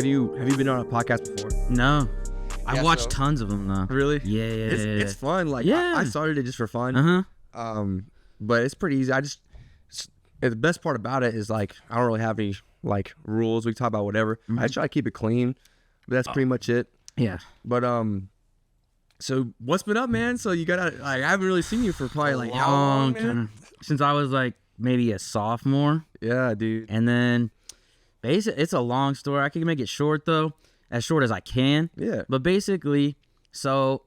Have you been on a podcast before? No. Yeah, I watched tons of them though. Really? Yeah. It's fun. Like I started it just for fun. But it's pretty easy. The best part about it is like I don't really have any like rules. We can talk about whatever. I just try to keep it clean. But that's pretty much it. Yeah. But so what's been up, man? So you gotta like I haven't really seen you for probably like how long long, man? Since I was like maybe a sophomore. Yeah, dude. And then basically it's a long story. I can make it short though, as short as I can. Yeah. But basically, so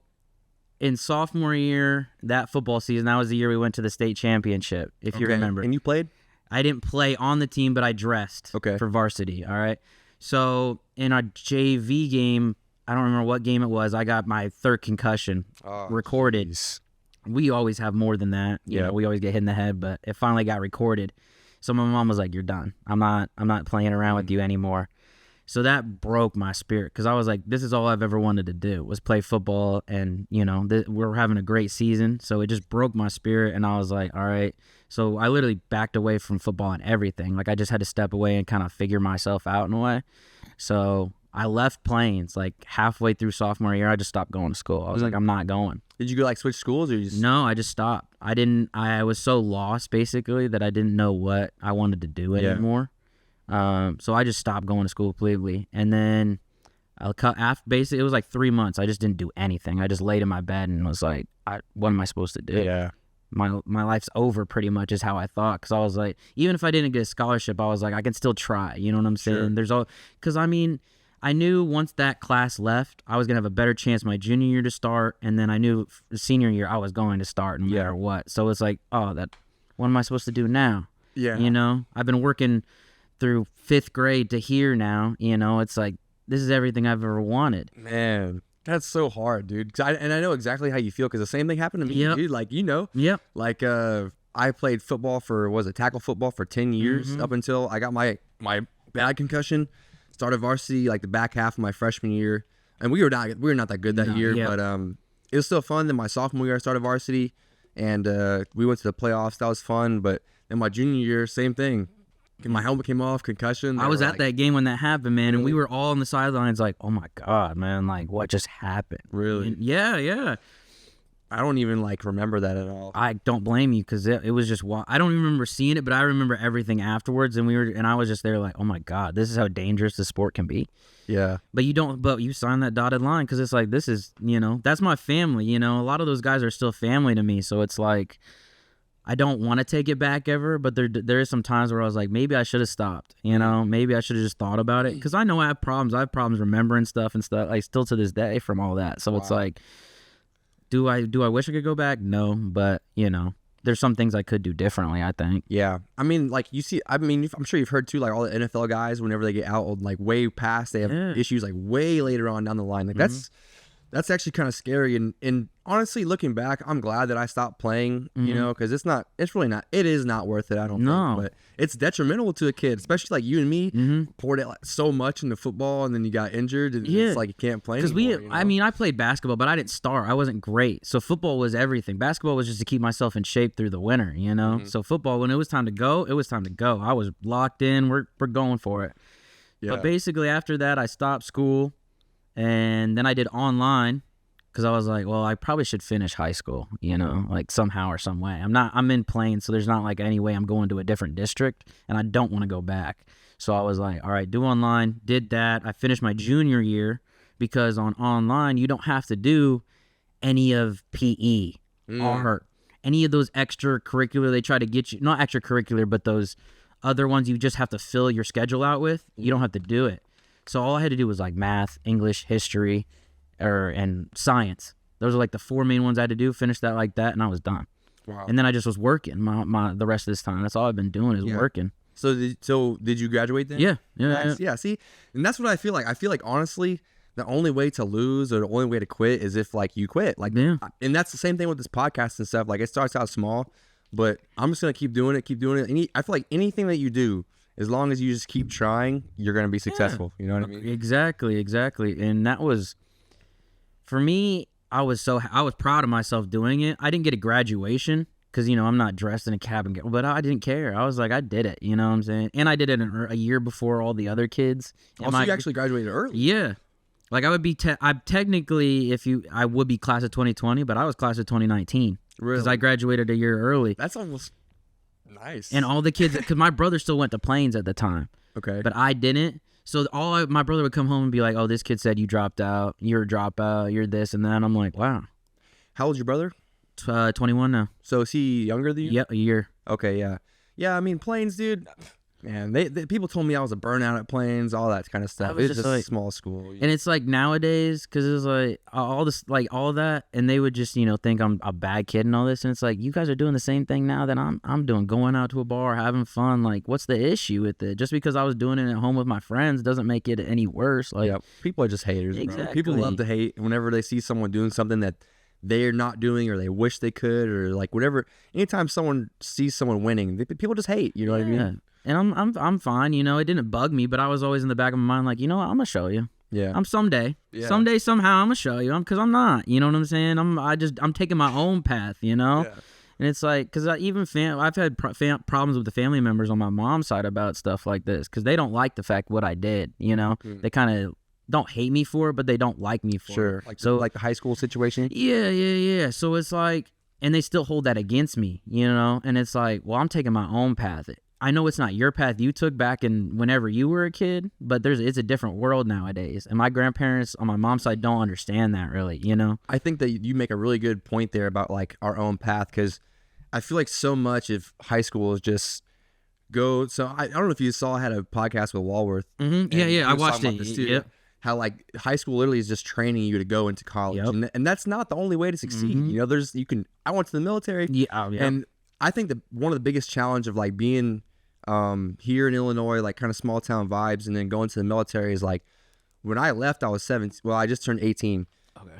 in sophomore year, that football season, that was the year we went to the state championship, if you remember. And you played? I didn't play on the team, but I dressed for varsity, all right? So in our JV game, I don't remember what game it was, I got my third concussion recorded. Geez. We always have more than that. You know, we always get hit in the head, but it finally got recorded. So my mom was like, "You're done. I'm not playing around with you anymore." So that broke my spirit because I was like, this is all I've ever wanted to do was play football. And, you know, we're having a great season. So it just broke my spirit. And I was like, all right. So I literally backed away from football and everything. Like I just had to step away and kind of figure myself out in a way. So I left Plains like halfway through sophomore year. I just stopped going to school. I was like, I'm not going. Did you go like switch schools or you just... No, I just stopped. I was so lost basically that I didn't know what I wanted to do anymore. So I just stopped going to school completely. And then basically it was like 3 months. I just didn't do anything. I just laid in my bed and was like, what am I supposed to do? Yeah. My life's over pretty much is how I thought. Cause I was like, even if I didn't get a scholarship, I was like, I can still try. You know what I'm saying? Sure. Cause I mean, I knew once that class left, I was going to have a better chance my junior year to start. And then I knew the senior year I was going to start no matter what. So it's like, what am I supposed to do now? Yeah. You know, I've been working through 5th grade to here now, you know, it's like, this is everything I've ever wanted. Man, that's so hard, dude. And I know exactly how you feel because the same thing happened to me, dude. Like, you know, like I played football tackle football for 10 years up until I got my bad concussion. Started varsity like the back half of my freshman year, and we were not that good that year, but it was still fun. Then my sophomore year I started varsity, and we went to the playoffs. That was fun. But in my junior year, same thing. My helmet came off, concussion. I was at that game when that happened, man, and we were all on the sidelines like, oh my God, man, like what just happened? Really? And yeah. I don't even like remember that at all. I don't blame you because it was just I don't even remember seeing it, but I remember everything afterwards, and I was just there like, oh my God, this is how dangerous the sport can be. Yeah. But you sign that dotted line because it's like, this is, you know, that's my family, you know. A lot of those guys are still family to me, so it's like, I don't want to take it back ever, but there is some times where I was like, maybe I should have stopped, you know, maybe I should have just thought about it because I know I have problems. I have problems remembering stuff and stuff, like still to this day from all that. So it's like, do I wish I could go back? No, but you know, there's some things I could do differently, I think. Yeah. I mean, like I'm sure you've heard too, like all the NFL guys, whenever they get out like way past, they have issues like way later on down the line. Like that's actually kind of scary. And honestly, looking back, I'm glad that I stopped playing, you know, because it is not worth it, I don't think. But it's detrimental to a kid, especially like you and me, poured it like so much into football and then you got injured and it's like you can't play anymore. Because I mean, I played basketball, but I didn't start. I wasn't great. So football was everything. Basketball was just to keep myself in shape through the winter, you know? So football, when it was time to go, it was time to go. I was locked in. We're going for it. Yeah. But basically after that, I stopped school. And then I did online because I was like, well, I probably should finish high school, you know, like somehow or some way. I'm in Plains, so there's not like any way I'm going to a different district, and I don't want to go back. So I was like, all right, do online, did that. I finished my junior year because on online, you don't have to do any of PE, art, any of those extracurricular. They try to get you, not extracurricular, but those other ones you just have to fill your schedule out with. You don't have to do it. So all I had to do was like math, English, history, and science. Those are like the 4 main ones I had to do. Finish that like that, and I was done. Wow. And then I just was working the rest of this time. That's all I've been doing is working. So did you graduate then? Yeah. Yeah. See, and that's what I feel like. I feel like honestly, the only way to lose or the only way to quit is if like you quit. Like, and that's the same thing with this podcast and stuff. Like it starts out small, but I'm just gonna keep doing it. I feel like anything that you do, as long as you just keep trying, you're going to be successful. You know what I mean? Exactly. And that was, for me, I was proud of myself doing it. I didn't get a graduation because, you know, I'm not dressed in a cap and but I didn't care. I was like, I did it, you know what I'm saying? And I did it a year before all the other kids. Also, you actually graduated early. Yeah. Like I would be, I'm technically, I would be class of 2020, but I was class of 2019. Really? Because I graduated a year early. That's almost nice. And all the kids, because my brother still went to Plains at the time. Okay. But I didn't. So my brother would come home and be like, oh, this kid said you dropped out. You're a dropout. You're this and that. I'm like, wow. How old's your brother? 21 now. So is he younger than you? Yep, a year. Okay, yeah. Yeah, I mean, Plains, dude, man, they people told me I was a burnout at Plains, all that kind of stuff. It's just like, a small school. And it's like nowadays, because it's like all this, like all of that, and they would just, you know, think I'm a bad kid and all this. And it's like, you guys are doing the same thing now that I'm doing, going out to a bar, having fun. Like, what's the issue with it? Just because I was doing it at home with my friends doesn't make it any worse. Like, yeah, people are just haters. Exactly. Bro. People love to hate whenever they see someone doing something that they're not doing or they wish they could or like whatever. Anytime someone sees someone winning, people just hate. You know what I mean? And I'm fine. You know, it didn't bug me, but I was always in the back of my mind like, you know what? I'm gonna show you. Yeah. I'm someday. Yeah. Someday, somehow, I'm gonna show you. Because I'm not. You know what I'm saying? I'm taking my own path. You know. Yeah. And it's like, because I've had problems with the family members on my mom's side about stuff like this because they don't like the fact what I did. You know, they kind of don't hate me for it, but they don't like me for it. Like like the high school situation. Yeah. So it's like, and they still hold that against me, you know. And it's like, well, I'm taking my own path. I know it's not your path you took back in whenever you were a kid, but it's a different world nowadays. And my grandparents on my mom's side don't understand that really, you know. I think that you make a really good point there about like our own path because I feel like so much of high school is just go. So I don't know if you saw I had a podcast with Walworth. Mm-hmm. Yeah, I watched it. Yep. How like high school literally is just training you to go into college, and that's not the only way to succeed. You know, I went to the military, and I think that one of the biggest challenge of like being here in Illinois, like kind of small town vibes, and then going to the military is like when I left, I was 17. Well, I just turned 18,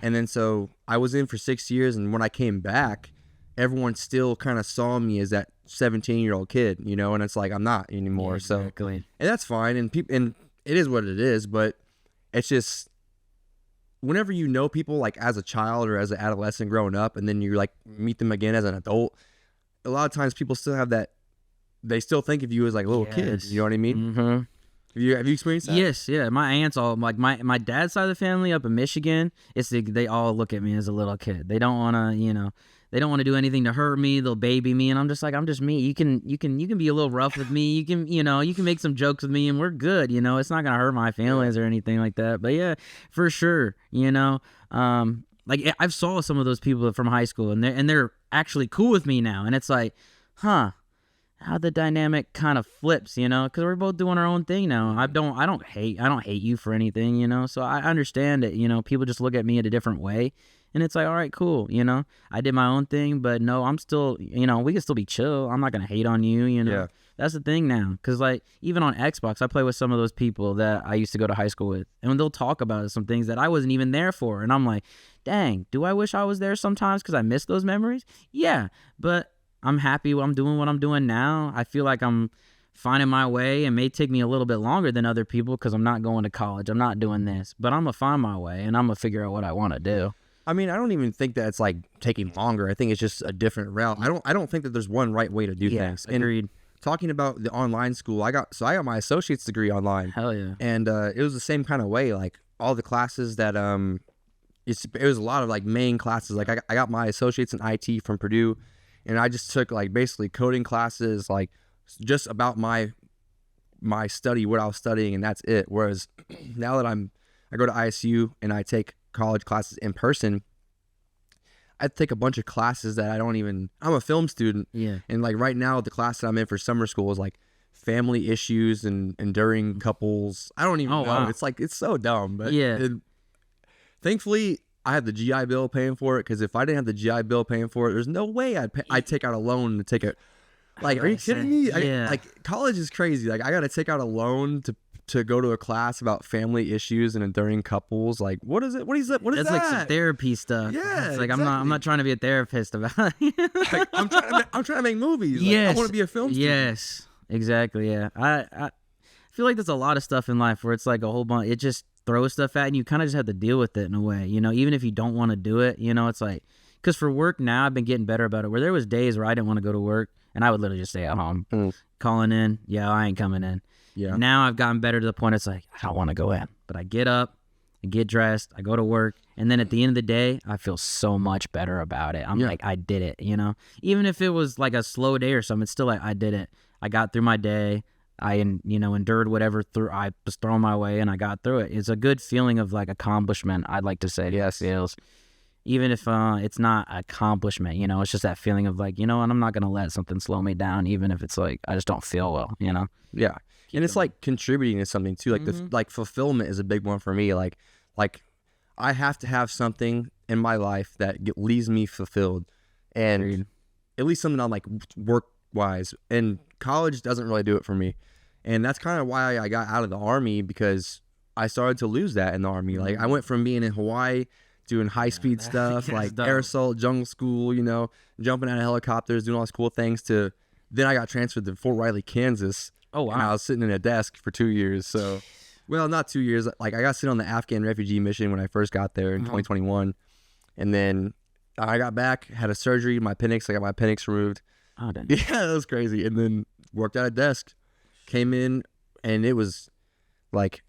and then so I was in for 6 years, and when I came back, everyone still kind of saw me as that 17-year-old kid, you know, and it's like I'm not anymore. So and that's fine, and it is what it is, but it's just whenever you know people like as a child or as an adolescent growing up and then you like meet them again as an adult, a lot of times people still have that, they still think of you as like little kids. You know what I mean? Mm-hmm. Have you experienced that? Yes, yeah. My aunts all, like my dad's side of the family up in Michigan, they all look at me as a little kid. They don't want to, you know, they don't want to do anything to hurt me. They'll baby me, and I'm just like, I'm just me. You can be a little rough with me. You can make some jokes with me, and we're good. You know, it's not gonna hurt my feelings or anything like that. But yeah, for sure. You know, like I've saw some of those people from high school, and they're actually cool with me now, and it's like, how the dynamic kind of flips, you know, because we're both doing our own thing now. I don't hate you for anything, you know. So I understand it. You know, people just look at me in a different way. And it's like, all right, cool, you know. I did my own thing, but no, I'm still, you know, we can still be chill. I'm not going to hate on you, you know. Yeah. That's the thing now. Because, like, even on Xbox, I play with some of those people that I used to go to high school with. And they'll talk about some things that I wasn't even there for. And I'm like, dang, do I wish I was there sometimes because I miss those memories? Yeah, but I'm happy I'm doing what I'm doing now. I feel like I'm finding my way. It may take me a little bit longer than other people because I'm not going to college. I'm not doing this. But I'm going to find my way, and I'm going to figure out what I want to do. I mean, I don't even think that it's like taking longer. I think it's just a different route. I don't think that there's one right way to do things. Agreed. And talking about the online school, I got my associate's degree online. Hell yeah. And it was the same kind of way. Like all the classes that it was a lot of like main classes. Like I got my associate's in IT from Purdue, and I just took like basically coding classes, like just about my study, what I was studying, and that's it. Whereas now that I go to ISU and I take college classes in person, I take a bunch of classes that I'm a film student. Yeah. And like right now, the class that I'm in for summer school is like family issues and enduring couples. I don't even know. Wow. It's like, it's so dumb, but thankfully I have the GI Bill paying for it. Cause if I didn't have the GI Bill paying for it, there's no way I'd take out a loan to take it. Like, are you kidding me? Yeah. Like college is crazy. Like I got to take out a loan to go to a class about family issues and enduring couples. Like, what is it? What is that? What is That's that? like some therapy stuff. Yeah, it's like exactly. I'm not trying to be a therapist about it. Like, I'm trying to make movies. Like, yes, I want to be a film student. Yes, exactly. Yeah, I feel like there's a lot of stuff in life where it's like a whole bunch. It just throws stuff at you. You kind of just have to deal with it in a way. You know, even if you don't want to do it. You know, it's like Because for work now, I've been getting better about it. Where there was days where I didn't want to go to work, and I would literally just stay at home, calling in. Yeah, I ain't coming in. Yeah. Now I've gotten better to the point it's like, I don't want to go in. But I get up, I get dressed, I go to work, and then at the end of the day, I feel so much better about it. I'm like, I did it, you know? Even if it was like a slow day or something, it's still like, I did it. I got through my day. I, endured whatever I was thrown my way, and I got through it. It's a good feeling of like accomplishment, I'd like to say. Yes, feels. Even if it's not accomplishment, it's just that feeling of like, and I'm not going to let something slow me down, even if it's like, I just don't feel well, Yeah. And it's like contributing to something too. Like like fulfillment is a big one for me. Like I have to have something in my life that leaves me fulfilled, and at least something on like work wise. And college doesn't really do it for me. And that's kind of why I got out of the Army, because I started to lose that in the Army. Like I went from being in Hawaii, doing high-speed stuff, like air assault, jungle school, jumping out of helicopters, doing all these cool things, to then I got transferred to Fort Riley, Kansas. Oh, wow. And I was sitting in a desk for 2 years. So, well, not 2 years. Like I got sent on the Afghan refugee mission when I first got there in 2021. And then I got back, had a surgery, my appendix. I got my appendix removed. Oh, damn. Yeah, that was crazy. And then worked at a desk, came in, and it was like,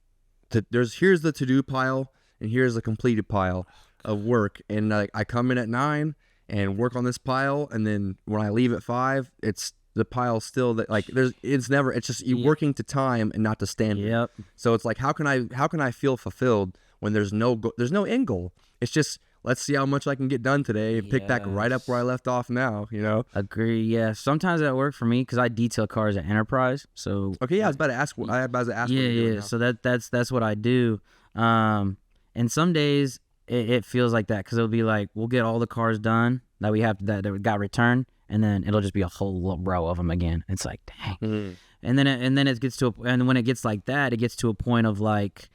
here's the to-do pile, and here's the completed pile of work. And like I come in at 9 and work on this pile, and then when I leave at 5, it's the pile still that like it's just you working to time and not to standard. Yep. So it's like how can I feel fulfilled when there's no end goal? It's just, let's see how much I can get done today and pick back right up where I left off now, Agree. Yeah. Sometimes that works for me because I detail cars at Enterprise. So okay, yeah, I was about to ask. Yeah. So that's what I do. And some days it feels like that because it'll be like we'll get all the cars done that we have that got returned, and then it'll just be a whole row of them again. It's like, dang. Mm-hmm. And then it gets to and when it gets like that, it gets to a point of like,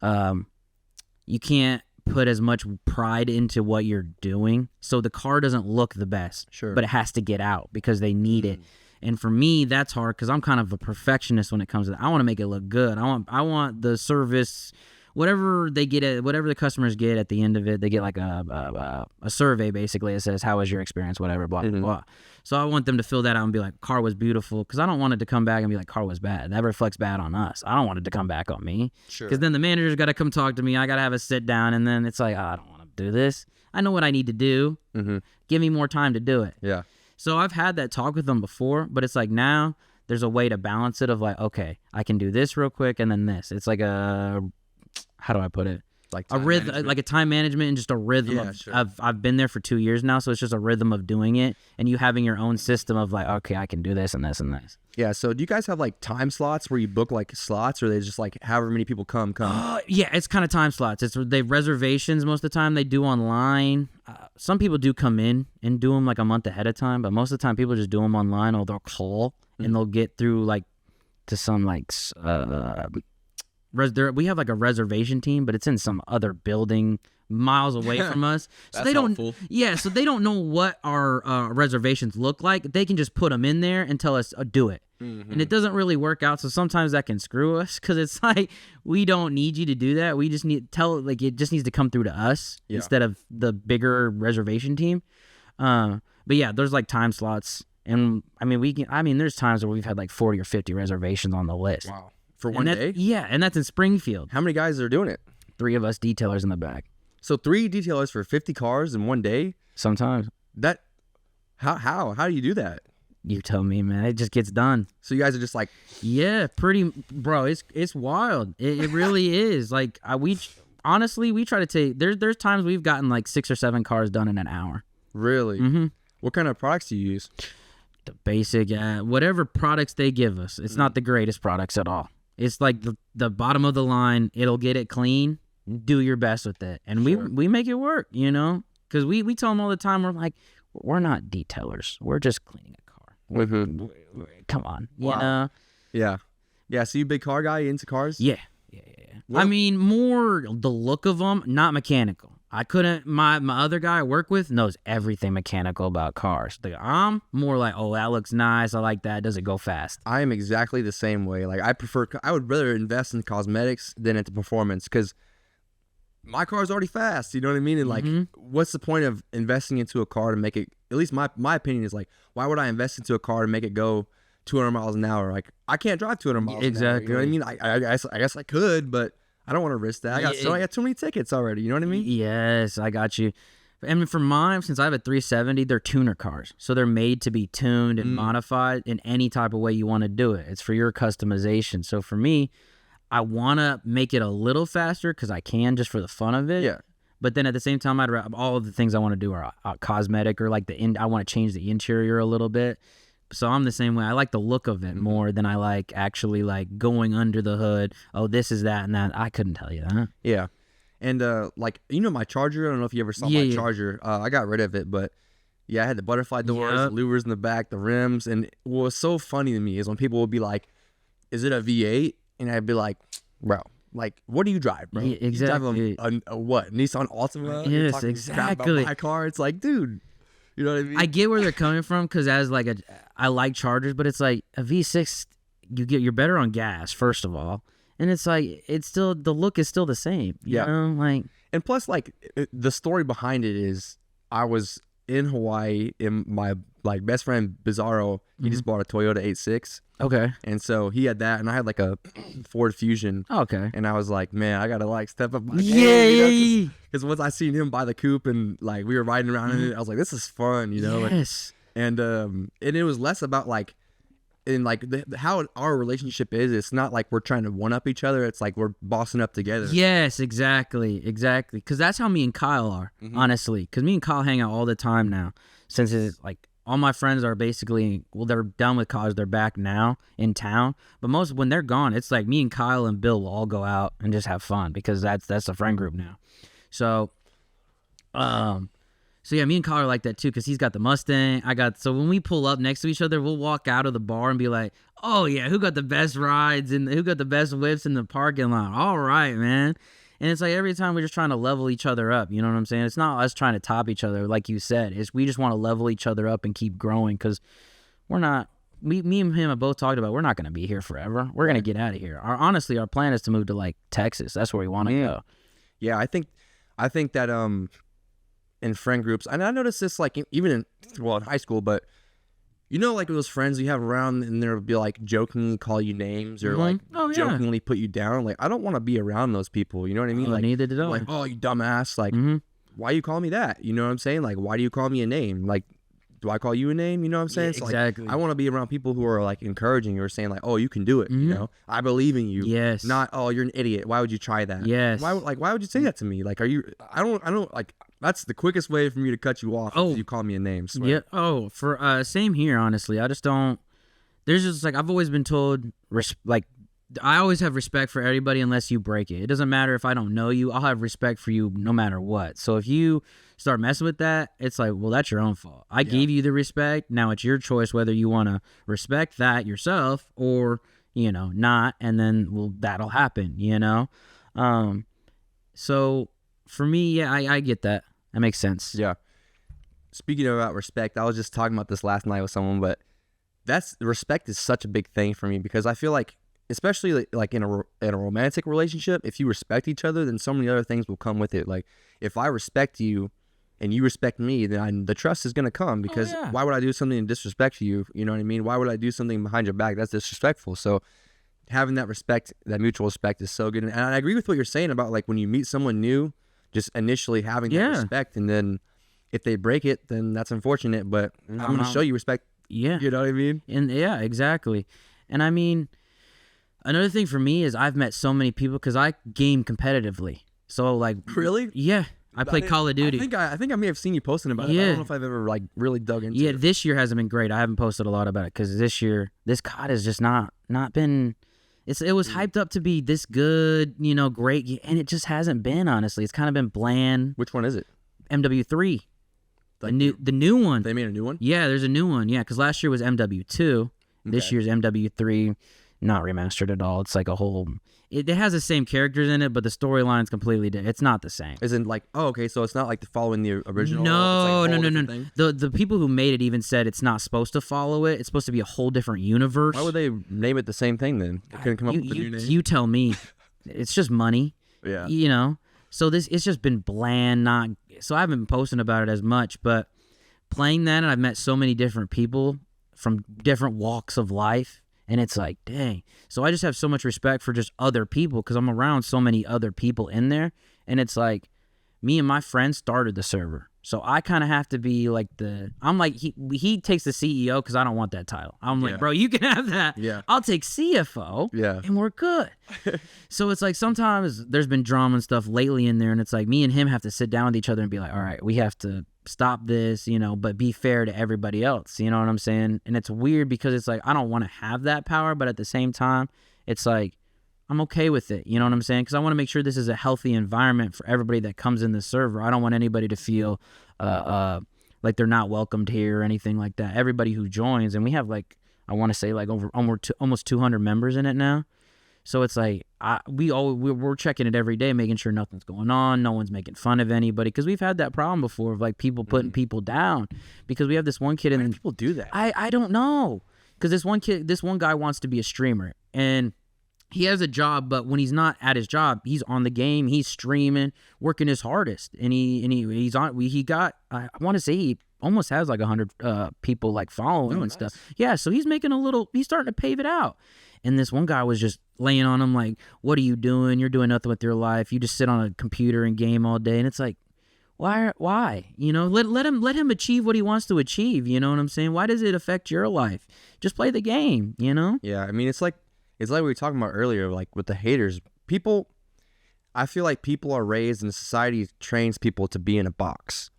you can't put as much pride into what you're doing, so the car doesn't look the best. Sure. But it has to get out because they need it. And for me, that's hard because I'm kind of a perfectionist when it comes to that. I want to make it look good. I want the service. Whatever they get, whatever the customers get at the end of it, they get like a survey basically. It says, "How was your experience?" Whatever, blah blah blah. So I want them to fill that out and be like, "Car was beautiful," because I don't want it to come back and be like, "Car was bad." That reflects bad on us. I don't want it to come back on me. Sure. Because then the manager's got to come talk to me. I got to have a sit down, and then it's like, I don't want to do this. I know what I need to do. Mm-hmm. Give me more time to do it. Yeah. So I've had that talk with them before, but it's like now there's a way to balance it of like, okay, I can do this real quick and then this. It's like how do I put it? Like a rhythm, like a time management and just a rhythm. Yeah, sure. I've been there for 2 years now, so it's just a rhythm of doing it, and you having your own system of like, okay, I can do this and this and this. Yeah. So do you guys have like time slots where you book like slots, or they just like however many people come? Yeah, it's kind of time slots. They have reservations most of the time. They do online. Some people do come in and do them like a month ahead of time, but most of the time people just do them online, or they'll call and they'll get through like to some like we have like a reservation team, but it's in some other building miles away from us. So they don't helpful. Yeah, so they don't know what our reservations look like. They can just put them in there and tell us, do it. Mm-hmm. And it doesn't really work out, so sometimes that can screw us because it's like, we don't need you to do that. We just need it just needs to come through to us instead of the bigger reservation team. But yeah, there's like time slots, and there's times where we've had like 40 or 50 reservations on the list. Wow. For one day? Yeah, and that's in Springfield. How many guys are doing it? 3 of us detailers in the back. So 3 detailers for 50 cars in one day? Sometimes. How do you do that? You tell me, man. It just gets done. So you guys are just like... Yeah, bro, it's wild. It really is. Like, we try to take... There's times we've gotten like 6 or 7 cars done in an hour. Really? Mm-hmm. What kind of products do you use? The basic, whatever products they give us. It's not the greatest products at all. It's like the bottom of the line. It'll get it clean. Do your best with it. And we make it work, because we tell them all the time, we're like, we're not detailers. We're just cleaning a car. Mm-hmm. Come on. Wow. Yeah. Yeah. So you a big car guy? You into cars? Yeah. What? I mean, more the look of them, not mechanical. I couldn't, my other guy I work with knows everything mechanical about cars. I'm more like, oh, that looks nice. I like that. Does it go fast? I am exactly the same way. Like I would rather invest in cosmetics than into performance, because my car's already fast. You know what I mean? And like, what's the point of investing into a car to make it? At least my opinion is like, why would I invest into a car to make it go 200 miles an hour? Like, I can't drive 200 miles an hour. You know what I mean? I guess I could, but I don't want to risk that. I got too many tickets already. You know what I mean? Yes, I got you. I mean, for mine, since I have a 370, they're tuner cars. So they're made to be tuned and modified in any type of way you want to do it. It's for your customization. So for me, I want to make it a little faster because I can, just for the fun of it. Yeah. But then at the same time, all of the things I want to do are cosmetic, or like I want to change the interior a little bit. So I'm the same way. I like the look of it more than I like actually like going under the hood. Oh, this is that and that. I couldn't tell you that. Yeah. And like, you know, my Charger, I don't know if you ever saw my Charger. I got rid of it, but yeah, I had the butterfly doors, the louvers in the back, the rims. And what was so funny to me is when people would be like, is it a V8? And I'd be like, bro, like, what do you drive, bro? Yeah, exactly. You drive a what? Nissan Altima? Yes, exactly. My car. It's like, dude, you know what I mean? I get where they're coming from, because as like I like Chargers, but it's like a V6, you're better on gas, first of all. And it's like, the look is still the same. You know? Like, and plus, like, the story behind it is, I was in Hawaii, and my like best friend Bizarro, he just bought a Toyota 86. Okay. And so he had that, and I had like a Ford Fusion. Okay. And I was like, man, I gotta like step up my game. Because once I seen him buy the coupe, and like we were riding around in it, I was like, this is fun, you know. Yes. And it was less about like, in like how our relationship is. It's not like we're trying to one up each other. It's like we're bossing up together. Yes, exactly. Because that's how me and Kyle are, honestly. Because me and Kyle hang out all the time now, since it's like all my friends are basically, well, they're done with college. They're back now in town. But most when they're gone, it's like me and Kyle and Bill will all go out and just have fun, because that's the friend group now. So, so yeah, me and Kyle are like that too, because he's got the Mustang. So when we pull up next to each other, we'll walk out of the bar and be like, oh yeah, who got the best rides and who got the best whips in the parking lot? All right, man. And it's like every time we're just trying to level each other up. You know what I'm saying? It's not us trying to top each other, like you said. We just want to level each other up and keep growing, because we're not. Me and him have both talked about, we're not going to be here forever. We're going to get out of here. Honestly, our plan is to move to like Texas. That's where we want to go. Yeah, I think that in friend groups, and I noticed this like even in high school, but you know, like those friends you have around, and they'll be like jokingly call you names, or like jokingly put you down. Like, I don't want to be around those people. You know what I mean? Like, neither did I. Like, oh, you dumbass. Like, why you call me that? You know what I'm saying? Like, why do you call me a name? Like, do I call you a name? You know what I'm saying? Yeah, exactly. Like, I want to be around people who are like encouraging, or saying like, oh, you can do it. You know, I believe in you. Yes. Not, oh, you're an idiot. Why would you try that? Yes. Why would you say that to me? Like, I don't like. That's the quickest way for me to cut you off. Is you call me a name. Swear. Yeah. Oh, for same here. Honestly, I just don't. There's just like, I've always been told, like, I always have respect for everybody unless you break it. It doesn't matter if I don't know you. I'll have respect for you no matter what. So if you start messing with that, it's like, well, that's your own fault. I gave you the respect. Now it's your choice whether you want to respect that yourself or, you know, not. And then, well, that'll happen, you know? So for me, yeah, I get that. That makes sense. Yeah. Speaking about respect, I was just talking about this last night with someone, but respect is such a big thing for me, because I feel like, especially like in a romantic relationship, if you respect each other, then so many other things will come with it. Like, if I respect you and you respect me, then the trust is going to come, because why would I do something to disrespect you? You know what I mean? Why would I do something behind your back? That's disrespectful. So having that respect, that mutual respect, is so good. And I agree with what you're saying about like when you meet someone new, just initially having that respect, and then if they break it, then that's unfortunate, but I'm going to show you respect. Yeah. You know what I mean? And yeah, exactly. And I mean, another thing for me is I've met so many people, because I game competitively. So like, really? Yeah. I play Call of Duty. I think I may have seen you posting about it. I don't know if I've ever like really dug into it. Yeah, this year hasn't been great. I haven't posted a lot about it, because this year, this COD has just not been. It was hyped up to be this good, you know, great, and it just hasn't been. Honestly, it's kind of been bland. Which one is it? MW3, like the new one. They made a new one. Yeah, there's a new one. Yeah, because last year was MW2. This year's MW3, not remastered at all. It's like a whole. It has the same characters in it, but the storyline's completely different. It's not the same. Isn't like, oh, okay, so it's not like following the original. No, it's like no. The people who made it even said it's not supposed to follow it. It's supposed to be a whole different universe. Why would they name it the same thing then? They couldn't come up with a new name. You tell me. It's just money. Yeah. You know, So it's just been bland. So I haven't been posting about it as much, but playing that, and I've met so many different people from different walks of life, and it's like, dang. So I just have so much respect for just other people because I'm around so many other people in there, and it's like me and my friend started the server. So I kind of have to be like I'm like, he takes the CEO because I don't want that title. I'm like, bro, you can have that. Yeah. I'll take CFO and we're good. So it's like sometimes there's been drama and stuff lately in there, and it's like me and him have to sit down with each other and be like, all right, we have to stop this, but be fair to everybody else. You know what I'm saying? And it's weird because it's like I don't want to have that power, but at the same time, it's like I'm okay with it. You know what I'm saying? Because I want to make sure this is a healthy environment for everybody that comes in the server. I don't want anybody to feel like they're not welcomed here or anything like that. Everybody who joins, and we have like, I want to say like almost 200 members in it now. So it's like we're checking it every day, making sure nothing's going on, no one's making fun of anybody, because we've had that problem before of like people putting people down. Because we have this one kid, and people do that. I don't know, because this one guy wants to be a streamer, and he has a job, but when he's not at his job, he's on the game, he's streaming, working his hardest, and he's on. He got, I want to say he almost has like 100 people like following him and stuff. Yeah, so he's starting to pave it out. And this one guy was just laying on him like, "What are you doing? You're doing nothing with your life. You just sit on a computer and game all day." And it's like, why? Let him achieve what he wants to achieve. You know what I'm saying? Why does it affect your life? Just play the game. Yeah, I mean, it's like we were talking about earlier, like with the haters. I feel like people are raised and society trains people to be in a box.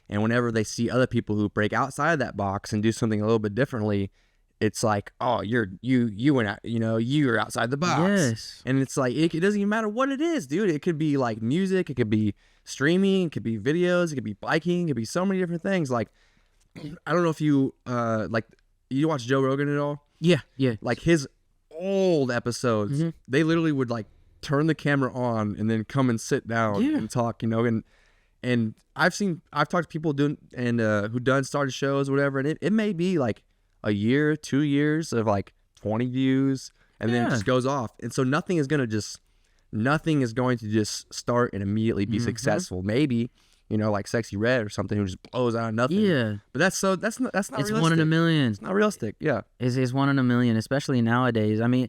And whenever they see other people who break outside of that box and do something a little bit differently, it's like, oh, you went out, you're outside the box. Yes. And it's like, it doesn't even matter what it is, dude. It could be like music, it could be streaming, it could be videos, it could be biking, it could be so many different things. Like, I don't know if you, you watch Joe Rogan at all? Yeah. Like his old episodes, they literally would like turn the camera on and then come and sit down and talk, and I've talked to people doing and who done started shows or whatever, and it may be like a year, 2 years of like 20 views, and then it just goes off. And so nothing is going to just start and immediately be successful. Maybe, like Sexy Red or something who just blows out of nothing. Yeah. But that's not it's realistic. 1 in a million. It's not realistic. Yeah. It's 1 in a million, especially nowadays. I mean,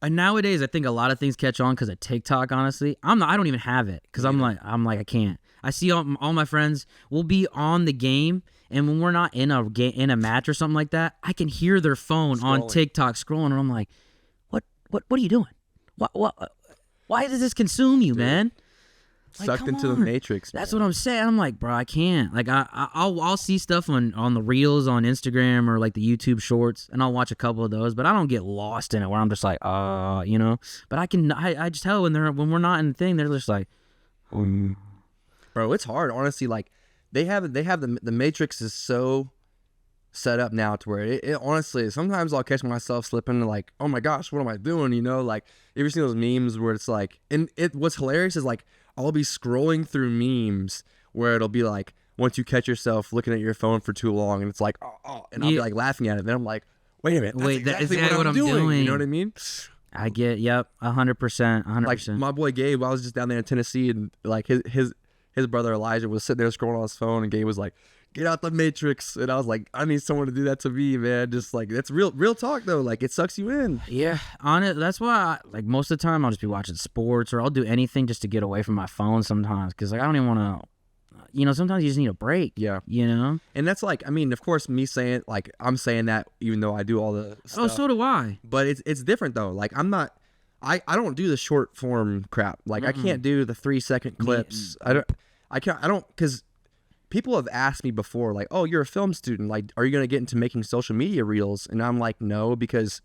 nowadays I think a lot of things catch on because of TikTok, honestly. I don't even have it because I'm like I can't. I see all my friends will be on the game, and when we're not in a match or something like that, I can hear their phone on TikTok scrolling, and I'm like, what are you doing? Why does this consume you, man? Sucked into the matrix. That's what I'm saying. I'm like, bro, I can't. Like, I'll see stuff on the reels on Instagram or like the YouTube shorts, and I'll watch a couple of those, but I don't get lost in it where I'm just like, But I just tell when we're not in the thing, they're just like, Bro, it's hard, honestly. Like, they have the matrix is so set up now to where it honestly, sometimes I'll catch myself slipping like, oh my gosh, what am I doing? Like, you ever seen those memes where it's like, and what's hilarious is like, I'll be scrolling through memes where it'll be like, once you catch yourself looking at your phone for too long, and it's like, and I'll be like laughing at it. Then I'm like, wait a minute, that's exactly what I'm doing. You know what I mean? I get, 100%. Like my boy Gabe, I was just down there in Tennessee, and like his brother Elijah was sitting there scrolling on his phone, and Gabe was like, get out the matrix. And I was like, I need someone to do that to me, man. Just like, that's real talk though. Like, it sucks you in. Yeah, on it. That's why like most of the time I'll just be watching sports, or I'll do anything just to get away from my phone sometimes, because like I don't even want to, sometimes you just need a break. Yeah. And that's like, I mean, of course, me saying, like, I'm saying that even though I do all the stuff. Oh, so do I. But it's different though. Like, I'm not, I don't do the short form crap. Like, I can't do the 3-second clips. I don't, because people have asked me before, like, oh, you're a film student. Like, are you going to get into making social media reels? And I'm like, no, because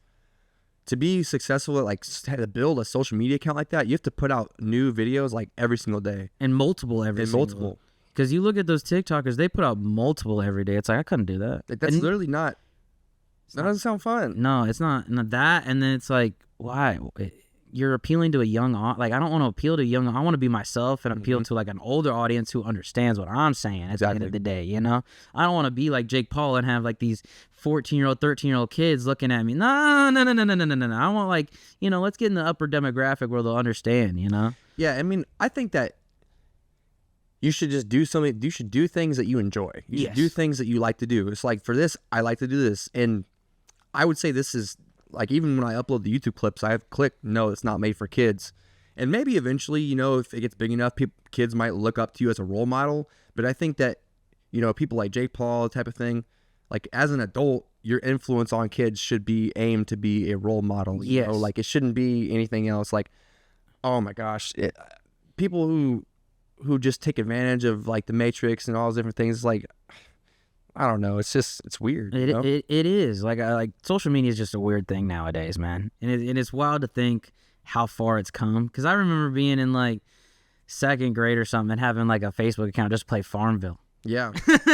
to be successful at, like, to build a social media account like that, you have to put out new videos, like, every single day. And multiple. Because you look at those TikTokers, they put out multiple every day. It's like, I couldn't do that. Like, that's literally not, that doesn't sound fun. No, it's not that. And then it's like, why? You're appealing to a young, like, I don't want to appeal to young, I want to be myself and appeal to like an older audience who understands what I'm saying at the end of the day, I don't want to be like Jake Paul and have like these 14-year-old, 13-year-old kids looking at me. No. I want, like, let's get in the upper demographic where they'll understand, Yeah, I mean, I think that you should just do something. You should do things that you enjoy. You should do things that you like to do. It's like, for this, I like to do this. And I would say this is, like, even when I upload the YouTube clips, I have clicked, no, it's not made for kids. And maybe eventually, you know, if it gets big enough, kids might look up to you as a role model. But I think that, you know, people like Jake Paul type of thing, like, as an adult, your influence on kids should be aimed to be a role model. You know? Like, it shouldn't be anything else. Like, oh my gosh, people who just take advantage of, like, the Matrix and all those different things, like, I don't know, it's weird. It is like social media is just a weird thing nowadays, man, and it's wild to think how far it's come. Because I remember being in like 2nd grade or something and having like a Facebook account just to play Farmville. Yeah.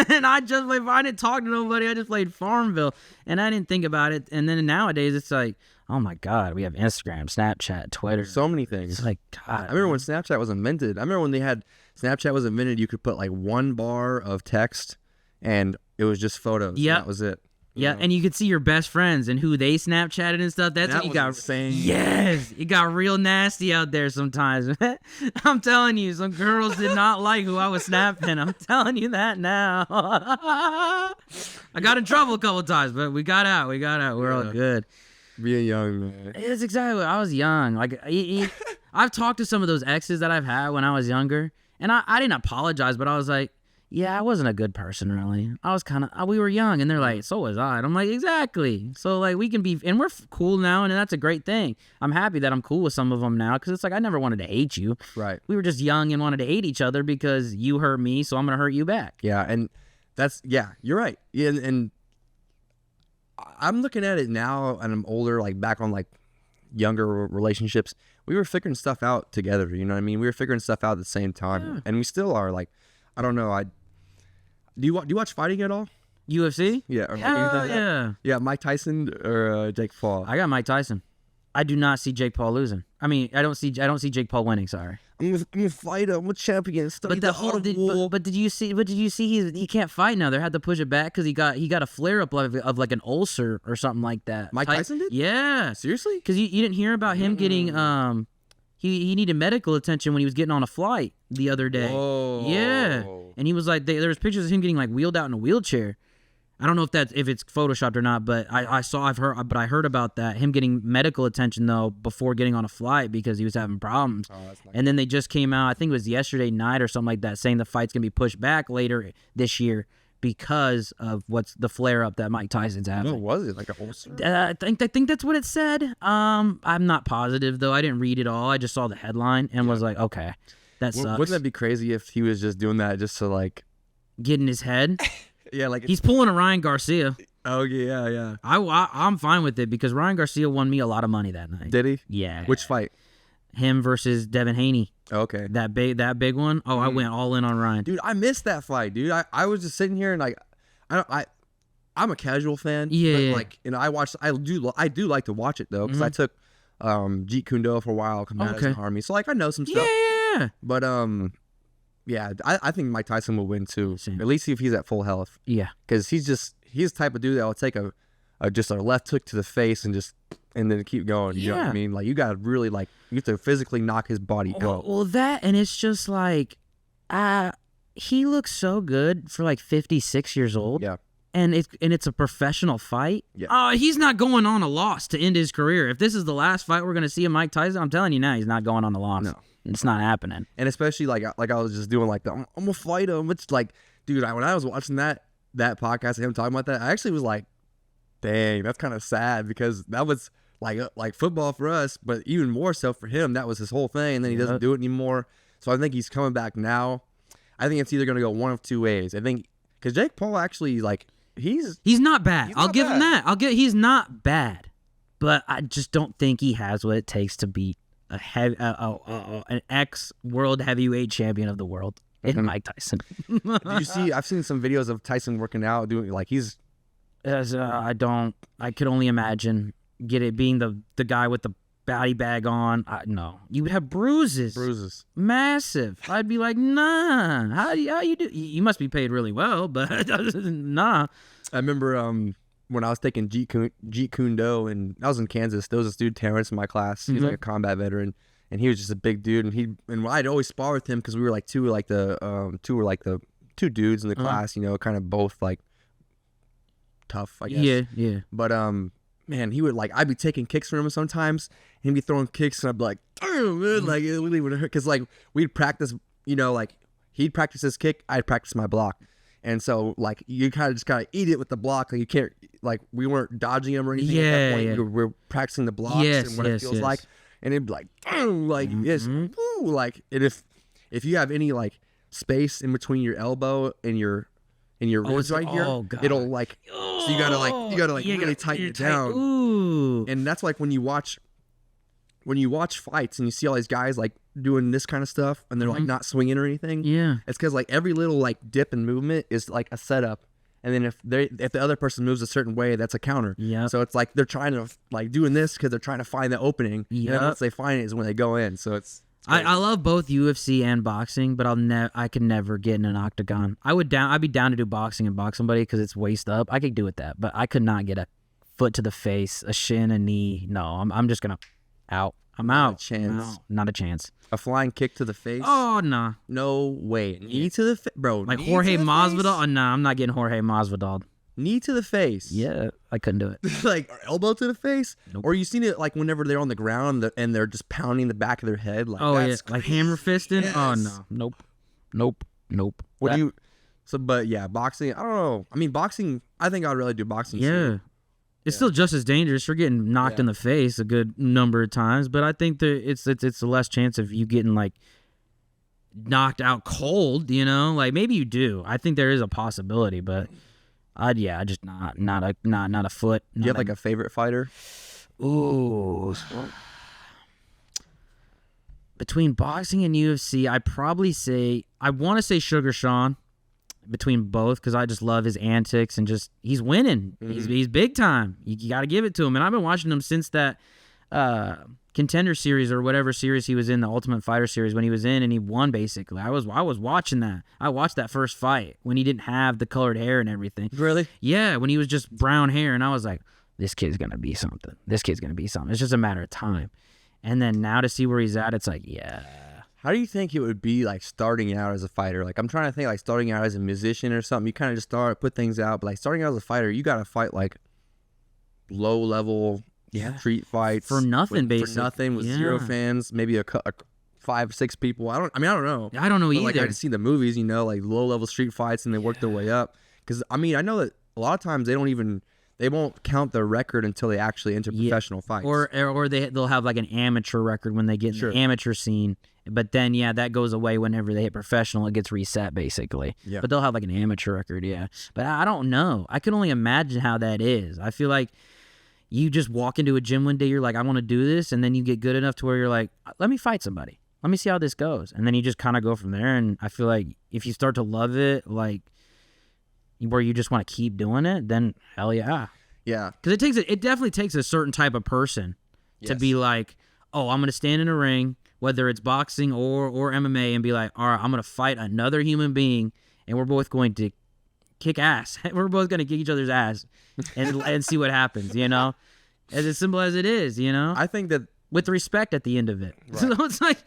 And I didn't talk to nobody. I just played Farmville, and I didn't think about it. And then nowadays it's like, oh my God, we have Instagram, Snapchat, Twitter, so many things. It's like, God. I remember when Snapchat was invented. I remember when Snapchat was invented, you could put like 1 bar of text and it was just photos. Yeah. That was it. Yeah, and you could see your best friends and who they Snapchatted and stuff. That's what you got. Insane. Yes, it got real nasty out there sometimes. I'm telling you, some girls did not like who I was snapping. I'm telling you that now. I got in trouble a couple times, but we got out. We're all good. Being young, man. It's exactly what I was young. Like, I've talked to some of those exes that I've had when I was younger, and I didn't apologize, but I was like, yeah, I wasn't a good person, really. I was kind of, we were young, and they're like, so was I. And I'm like, exactly. So, like, we can be, and we're cool now, and that's a great thing. I'm happy that I'm cool with some of them now, because it's like, I never wanted to hate you. Right. We were just young and wanted to hate each other because you hurt me, so I'm going to hurt you back. Yeah, and you're right. Yeah, and I'm looking at it now, and I'm older, like, back on, like, younger relationships. We were figuring stuff out together, you know what I mean? We were figuring stuff out at the same time, and we still are. Like, I don't know, Do you watch fighting at all? UFC? Yeah. Or yeah. Yeah, Mike Tyson or Jake Paul? I got Mike Tyson. I do not see Jake Paul losing. I mean, I don't see Jake Paul winning. Sorry. I'm gonna fight him. I'm a champion. But did you see? He can't fight now. They had to push it back because he got a flare up of like an ulcer or something like that. Mike Tyson did? Yeah. Seriously? Because you didn't hear about him getting He needed medical attention when he was getting on a flight the other day. Whoa. Yeah, and he was like, there was pictures of him getting like wheeled out in a wheelchair. I don't know if it's photoshopped or not, but I heard about that. Him getting medical attention though before getting on a flight because he was having problems. Oh, that's not and then they just came out, I think it was yesterday night or something like that, saying the fight's gonna be pushed back later this year because of what's the flare up that Mike Tyson's having. What was it, like a ulcer? I think that's what it said. I'm not positive though. I didn't read it all. I just saw the headline and was like, okay, that sucks. Wouldn't that be crazy if he was just doing that just to like get in his head? Yeah, like he's pulling a Ryan Garcia. Oh yeah. I'm fine with it because Ryan Garcia won me a lot of money that night. Did he? Yeah. Which fight? Him versus Devin Haney. Okay. That big one. Oh, I went all in on Ryan. Dude, I missed that fight, dude. I was just sitting here and like, I'm a casual fan. Yeah. But like, you know, I do like to watch it though because I took Jeet Kune Do for a while, combatants in the army, so like I know some stuff. Yeah. But yeah, I think Mike Tyson will win too. Same. At least if he's at full health. Yeah. Because he's the type of dude that will take a left hook to the face and then keep going. You know what I mean? Like you gotta really you have to physically knock his body out. Well, that, and it's just like, he looks so good for like 56 years old. Yeah. And it's a professional fight. Yeah. He's not going on a loss to end his career. If this is the last fight we're gonna see of Mike Tyson, I'm telling you now, he's not going on a loss. No. It's not happening. And especially like I was just doing like I'm gonna fight him. It's like, dude, when I was watching that podcast of him talking about that, I actually was like, dang, that's kind of sad because that was like football for us, but even more so for him. That was his whole thing, and then he doesn't do it anymore. So I think he's coming back now. I think it's either gonna go one of two ways. I think because Jake Paul actually he's not bad. I'll give him that. He's not bad, but I just don't think he has what it takes to beat an ex-world heavyweight champion of the world in Mike Tyson. Did you see? I've seen some videos of Tyson working out, doing he's. I could only imagine being the guy with the body bag on. No, you would have bruises, massive. I'd be like, nah. How you do? You must be paid really well, but nah. I remember when I was taking Jeet Kune Do, and I was in Kansas. There was this dude Terrence in my class. He's like a combat veteran, and he was just a big dude, and I'd always spar with him because we were like two dudes in the class, you know, kind of both like tough, I guess. Yeah. But man, he would like, I'd be taking kicks from him sometimes, he'd be throwing kicks, and I'd be like, oh man, like it really would hurt, because like we'd practice, you know, like he'd practice his kick, I'd practice my block. And so, like, you kind of just gotta eat it with the block. Like, you can't, like, we weren't dodging him or anything at that point. Yeah. We're practicing the blocks and what it feels like. And it'd be like, like, and if you have any, like, space in between your elbow and your ribs right here, it'll, like, so you gotta really tighten it down. Ooh. And that's like when you watch fights and you see all these guys, like, doing this kind of stuff and they're like not swinging or anything. Yeah, it's because like every little like dip and movement is like a setup, and then if the other person moves a certain way, that's a counter. Yeah, so it's like they're trying to like doing this because they're trying to find the opening. Yeah, and once they find it is when they go in. So it's I love both UFC and boxing, but I could never get in an octagon. I'd be down to do boxing and box somebody because it's waist up. I could do with that, but I could not get a foot to the face, a shin, a knee. No, I'm just gonna out. I'm out. Not a chance. A flying kick to the face? Oh, nah. No way. Knee to the face? Bro, like Jorge Masvidal? Oh, nah, I'm not getting Jorge Masvidal. Knee to the face? Yeah, I couldn't do it. Like elbow to the face? Nope. Or you seen it like whenever they're on the ground and they're just pounding the back of their head? Like, oh, that's yeah. Like hammer fisting? Yes. Oh, no. Nope. But yeah, boxing, I don't know. I mean, boxing, I think I'd really do boxing. Yeah. Too. It's still just as dangerous. You're getting knocked in the face a good number of times, but I think that it's a less chance of you getting like knocked out cold. You know, like maybe you do. I think there is a possibility, but just not a foot. Do you have like a favorite fighter? Ooh, between boxing and UFC, I want to say Sugar Sean. Between both, because I just love his antics and just he's winning. He's big time. You got to give it to him. And I've been watching him since that Contender Series or whatever series he was in, the Ultimate Fighter Series, when he was in and he won. Basically, I was watching that. I watched that first fight when he didn't have the colored hair and everything. Really? Yeah, when he was just brown hair, and I was like, this kid's gonna be something. It's just a matter of time. And then now to see where he's at, it's like, yeah. How do you think it would be like starting out as a fighter? Like I'm trying to think like starting out as a musician or something. You kind of just put things out, but like starting out as a fighter, you got to fight like low level street fights for nothing, basically. For nothing with zero fans, maybe a 5-6 people. I don't know. I don't know either. Like I see the movies, you know, like low level street fights, and they work their way up. Because I mean, I know that a lot of times they won't count their record until they actually enter professional fights. Or they'll have like an amateur record when they get in the amateur scene. But then, that goes away whenever they hit professional. It gets reset, basically. Yeah. But they'll have like an amateur record, But I don't know. I can only imagine how that is. I feel like you just walk into a gym one day, you're like, I want to do this. And then you get good enough to where you're like, let me fight somebody. Let me see how this goes. And then you just kind of go from there. And I feel like if you start to love it, like where you just want to keep doing it, then hell yeah. Yeah. Because it definitely takes a certain type of person to be like, oh, I'm going to stand in a ring, whether it's boxing or MMA, and be like, all right, I'm going to fight another human being, and we're both going to kick ass. We're both going to kick each other's ass and see what happens, As simple as it is, I think that... With respect at the end of it. Right. So it's like,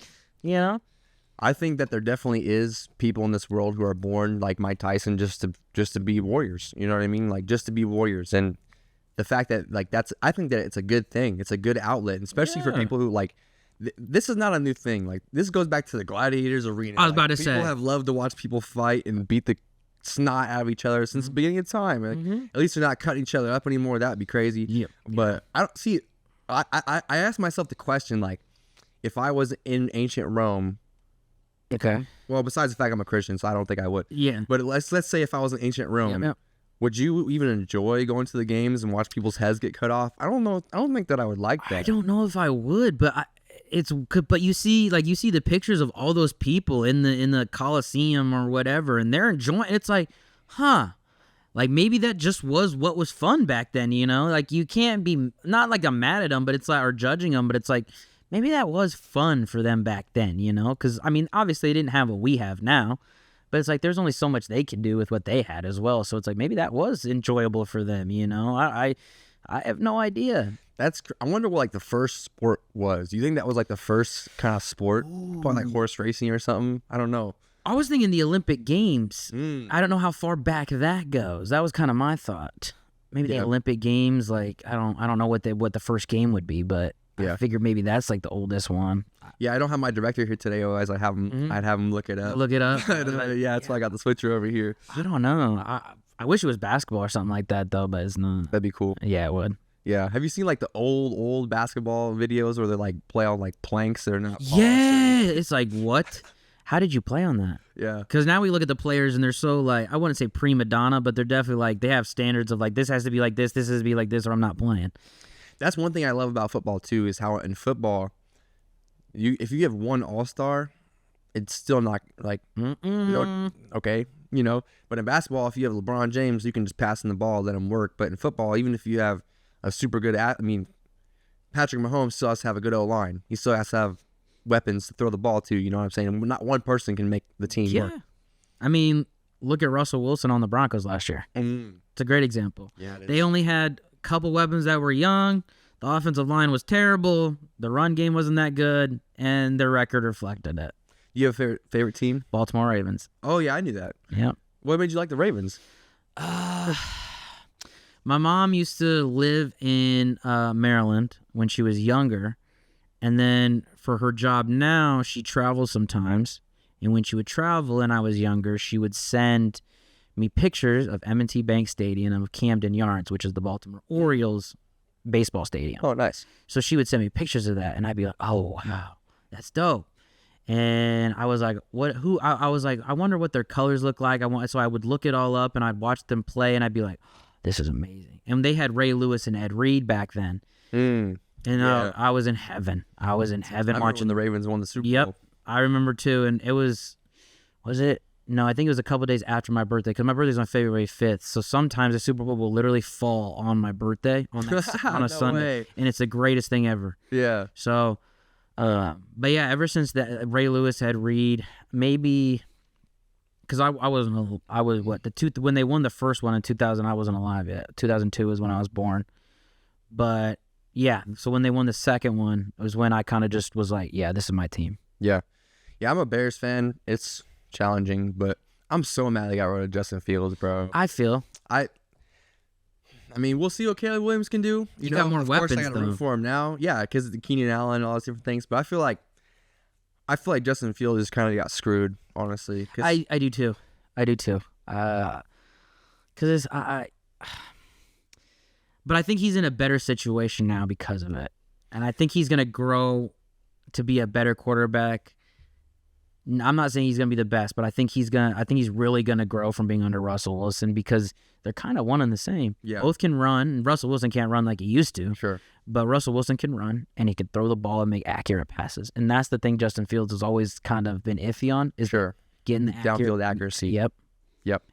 I think that there definitely is people in this world who are born like Mike Tyson just to be warriors. You know what I mean? Like just to be warriors. And the fact that like I think that it's a good thing. It's a good outlet, especially for people who like... This is not a new thing. Like this goes back to the Gladiators arena. I was about to say, people have loved to watch people fight and beat the snot out of each other since the beginning of time. Like, at least they're not cutting each other up anymore. That'd be crazy. Yep. But I don't see. I asked myself the question, like, if I was in ancient Rome. Okay. Well, besides the fact I'm a Christian, so I don't think I would. Yeah. But let's say if I was in ancient Rome, would you even enjoy going to the games and watch people's heads get cut off? I don't know. I don't think that I would like that. I don't know if I would, but but you see the pictures of all those people in the Colosseum or whatever, and they're enjoying. It's like, like maybe that just was what was fun back then, Like you can't be not like I'm mad at them, but it's like or judging them, but it's like maybe that was fun for them back then, Because I mean, obviously they didn't have what we have now, but it's like there's only so much they can do with what they had as well. So it's like maybe that was enjoyable for them, I have no idea. I wonder what like the first sport was. Do you think that was like the first kind of sport? Probably like horse racing or something. I don't know. I was thinking the Olympic Games. I don't know how far back that goes. That was kind of my thought. Maybe the Olympic Games. Like I don't know what the first game would be, but I figured maybe that's like the oldest one. Yeah, I don't have my director here today. Otherwise, I'd have him look it up. Look it up. Yeah, that's why I got the switcher over here. I don't know. I wish it was basketball or something like that though, but it's not. That'd be cool. Yeah, it would. Yeah. Have you seen like the old basketball videos where they like play on like planks that are not polished? Yeah, it's like what? How did you play on that? Yeah. Because now we look at the players and they're so like, I wouldn't say prima donna, but they're definitely like, they have standards of like, this has to be like this has to be like this, or I'm not playing. That's one thing I love about football too, is how in football, if you have one all-star, it's still not like, okay, But in basketball, if you have LeBron James, you can just pass him the ball, let him work. But in football, even if you have a super good, Patrick Mahomes still has to have a good O-line. He still has to have weapons to throw the ball to, you know what I'm saying? Not one person can make the team work. I mean, look at Russell Wilson on the Broncos last year. It's a great example. Yeah, they only had a couple weapons that were young. The offensive line was terrible. The run game wasn't that good, and their record reflected it. You have a favorite team? Baltimore Ravens. Oh, yeah, I knew that. Yeah. What made you like the Ravens? My mom used to live in Maryland when she was younger, and then for her job now, she travels sometimes. And when she would travel and I was younger, she would send me pictures of M&T Bank Stadium and of Camden Yards, which is the Baltimore Orioles baseball stadium. Oh, nice. So she would send me pictures of that, and I'd be like, oh, wow, that's dope. And I was like, I was like, I wonder what their colors look like. So I would look it all up, and I'd watch them play, and I'd be like, this is amazing. And they had Ray Lewis and Ed Reed back then. And I was in heaven. I was in heaven watching when the Ravens won the Super Bowl. Yep, I remember too. And it was it? No, I think it was a couple days after my birthday, because my birthday's on February 5th. So sometimes the Super Bowl will literally fall on my birthday on a Sunday, way. And it's the greatest thing ever. Yeah. So, but yeah, ever since that, Ray Lewis had Reed, maybe. Because I was when they won the first one in 2000, I wasn't alive yet. 2002 is when I was born. But yeah, so when they won the second one, it was when I kind of just was like, yeah, this is my team. Yeah. Yeah, I'm a Bears fan. It's challenging, but I'm so mad they got rid of Justin Fields, bro. I mean, we'll see what Caleb Williams can do. You got more weapons, of course, I got to root for him now. Yeah, because of the Keenan Allen and all those different things. But I feel like Justin Fields just kind of got screwed, honestly. I do too. Because but I think he's in a better situation now because of it, and I think he's gonna grow to be a better quarterback. I'm not saying he's gonna be the best, but I think he's really gonna grow from being under Russell Wilson, because they're kind of one and the same. Yeah, both can run. Russell Wilson can't run like he used to. Sure. But Russell Wilson can run, and he can throw the ball and make accurate passes. And that's the thing Justin Fields has always kind of been iffy on, is getting the downfield accuracy. Yep.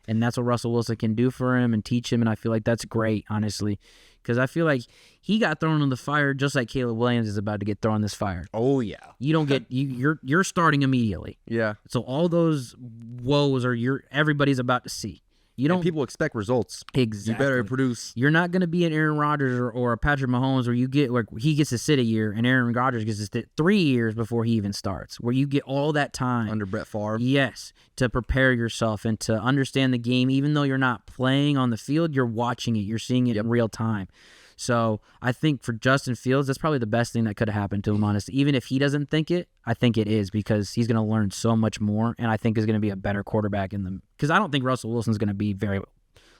And that's what Russell Wilson can do for him and teach him, and I feel like that's great, honestly. Because I feel like he got thrown in the fire just like Caleb Williams is about to get thrown in this fire. Oh, yeah. You don't get you're starting immediately. Yeah. So all those woes everybody's about to see. And people expect results. Exactly. You better produce. You're not going to be an Aaron Rodgers or a Patrick Mahomes where he gets to sit a year and Aaron Rodgers gets to sit 3 years before he even starts, where you get all that time. Under Brett Favre. Yes, to prepare yourself and to understand the game. Even though you're not playing on the field, you're watching it. You're seeing it in real time. So I think for Justin Fields, that's probably the best thing that could have happened to him, honestly. Even if he doesn't think it, I think it is, because he's going to learn so much more, and I think is going to be a better quarterback because I don't think Russell Wilson's going to be very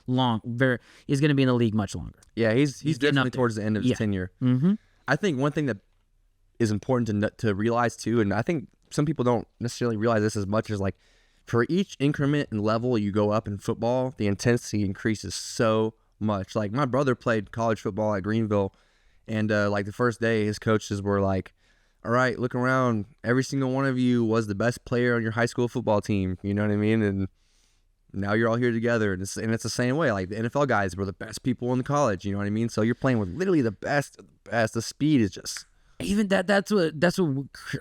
long. He's going to be in the league much longer. Yeah, he's definitely towards the end of his tenure. Mm-hmm. I think one thing that is important to realize too, and I think some people don't necessarily realize this as much, as like for each increment and level you go up in football, the intensity increases so much. Like my brother played college football at Greenville, and like the first day his coaches were like, all right, look around, every single one of you was the best player on your high school football team, you know what I mean? And now you're all here together, and it's the same way. Like the NFL guys were the best people in the college, you know what I mean? So you're playing with literally the best of the best. The speed is just even that's what the